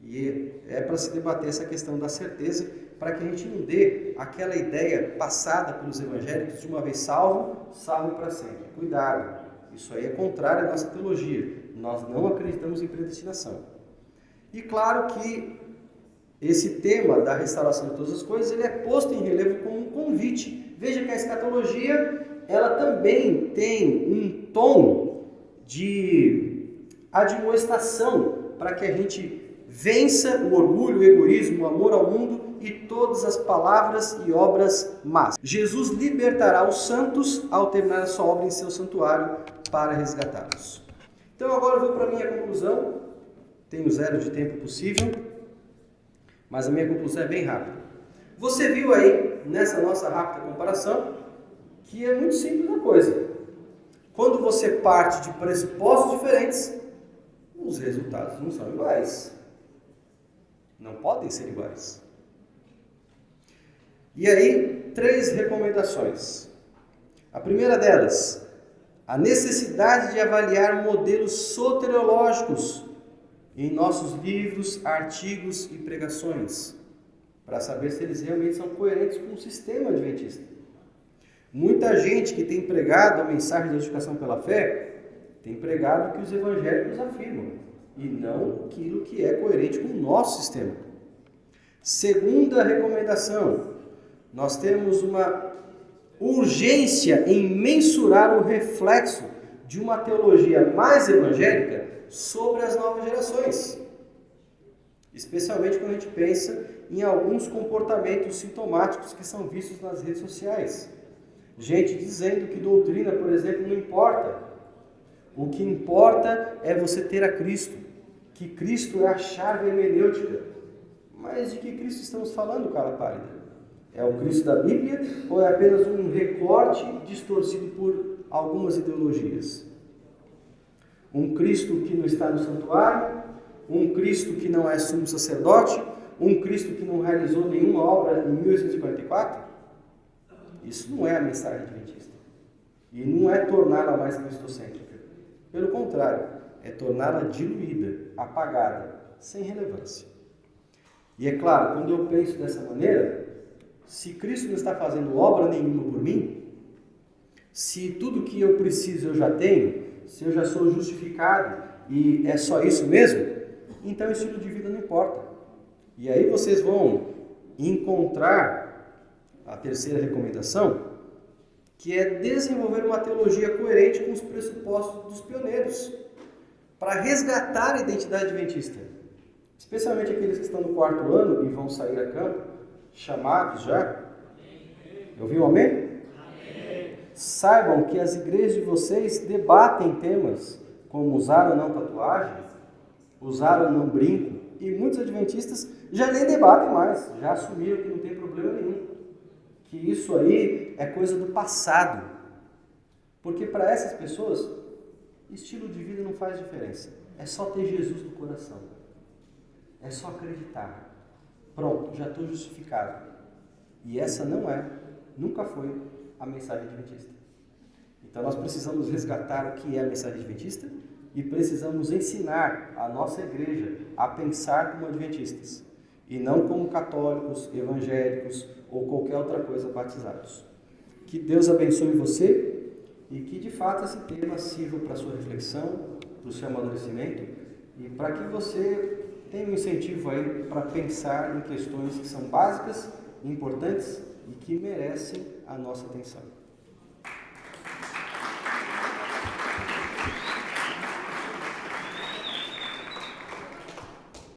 E é para se debater essa questão da certeza, para que a gente não dê aquela ideia passada pelos evangélicos de uma vez salvo, salvo para sempre. Cuidado, isso aí é contrário à nossa teologia. Nós não acreditamos em predestinação. E claro que esse tema da restauração de todas as coisas, ele é posto em relevo como um convite. Veja que a escatologia, ela também tem um tom de admoestação para que a gente vença o orgulho, o egoísmo, o amor ao mundo e todas as palavras e obras más. Jesus libertará os santos ao terminar a sua obra em seu santuário para resgatá-los. Então agora eu vou para a minha conclusão. Tenho zero de tempo possível, mas a minha conclusão é bem rápida. Você viu aí, nessa nossa rápida comparação, que é muito simples a coisa. Quando você parte de pressupostos diferentes, os resultados não são iguais. Não podem ser iguais. E aí, 3 recomendações. A primeira delas, a necessidade de avaliar modelos soteriológicos em nossos livros, artigos e pregações, para saber se eles realmente são coerentes com o sistema adventista. Muita gente que tem pregado a mensagem da justificação pela fé, tem pregado o que os evangélicos afirmam, e não aquilo que é coerente com o nosso sistema. Segunda recomendação, nós temos uma urgência em mensurar o reflexo de uma teologia mais evangélica sobre as novas gerações, especialmente quando a gente pensa em alguns comportamentos sintomáticos que são vistos nas redes sociais. Gente dizendo que doutrina, por exemplo, não importa. O que importa é você ter a Cristo, que Cristo é a chave hermenêutica. Mas de que Cristo estamos falando, cara pálida? É o Cristo da Bíblia ou é apenas um recorte distorcido por algumas ideologias? Um Cristo que não está no santuário, um Cristo que não é sumo sacerdote, um Cristo que não realizou nenhuma obra em 1844? Isso não é a mensagem adventista. E não é torná-la mais cristocêntrica. Pelo contrário, é torná-la diluída, apagada, sem relevância. E é claro, quando eu penso dessa maneira, se Cristo não está fazendo obra nenhuma por mim, se tudo que eu preciso eu já tenho, se eu já sou justificado e é só isso mesmo, então o estilo de vida não importa. E aí vocês vão encontrar a terceira recomendação, que é desenvolver uma teologia coerente com os pressupostos dos pioneiros, para resgatar a identidade adventista, especialmente aqueles que estão no 4º ano e vão sair a campo, chamados já. Ouviu amém? Amém? Saibam que as igrejas de vocês debatem temas como usar ou não tatuagem, usar ou não brinco, e muitos adventistas já nem debatem mais, já assumiram que não tem problema nenhum, que isso aí é coisa do passado, porque para essas pessoas estilo de vida não faz diferença, é só ter Jesus no coração, é só acreditar, pronto, já estou justificado. E essa não é, nunca foi a mensagem adventista. Então nós precisamos resgatar o que é a mensagem adventista e precisamos ensinar a nossa igreja a pensar como adventistas e não como católicos, evangélicos ou qualquer outra coisa batizados. Que Deus abençoe você e que de fato esse tema sirva para a sua reflexão, para o seu amadurecimento e para que você tenha um incentivo aí para pensar em questões que são básicas, importantes e que merecem a nossa atenção.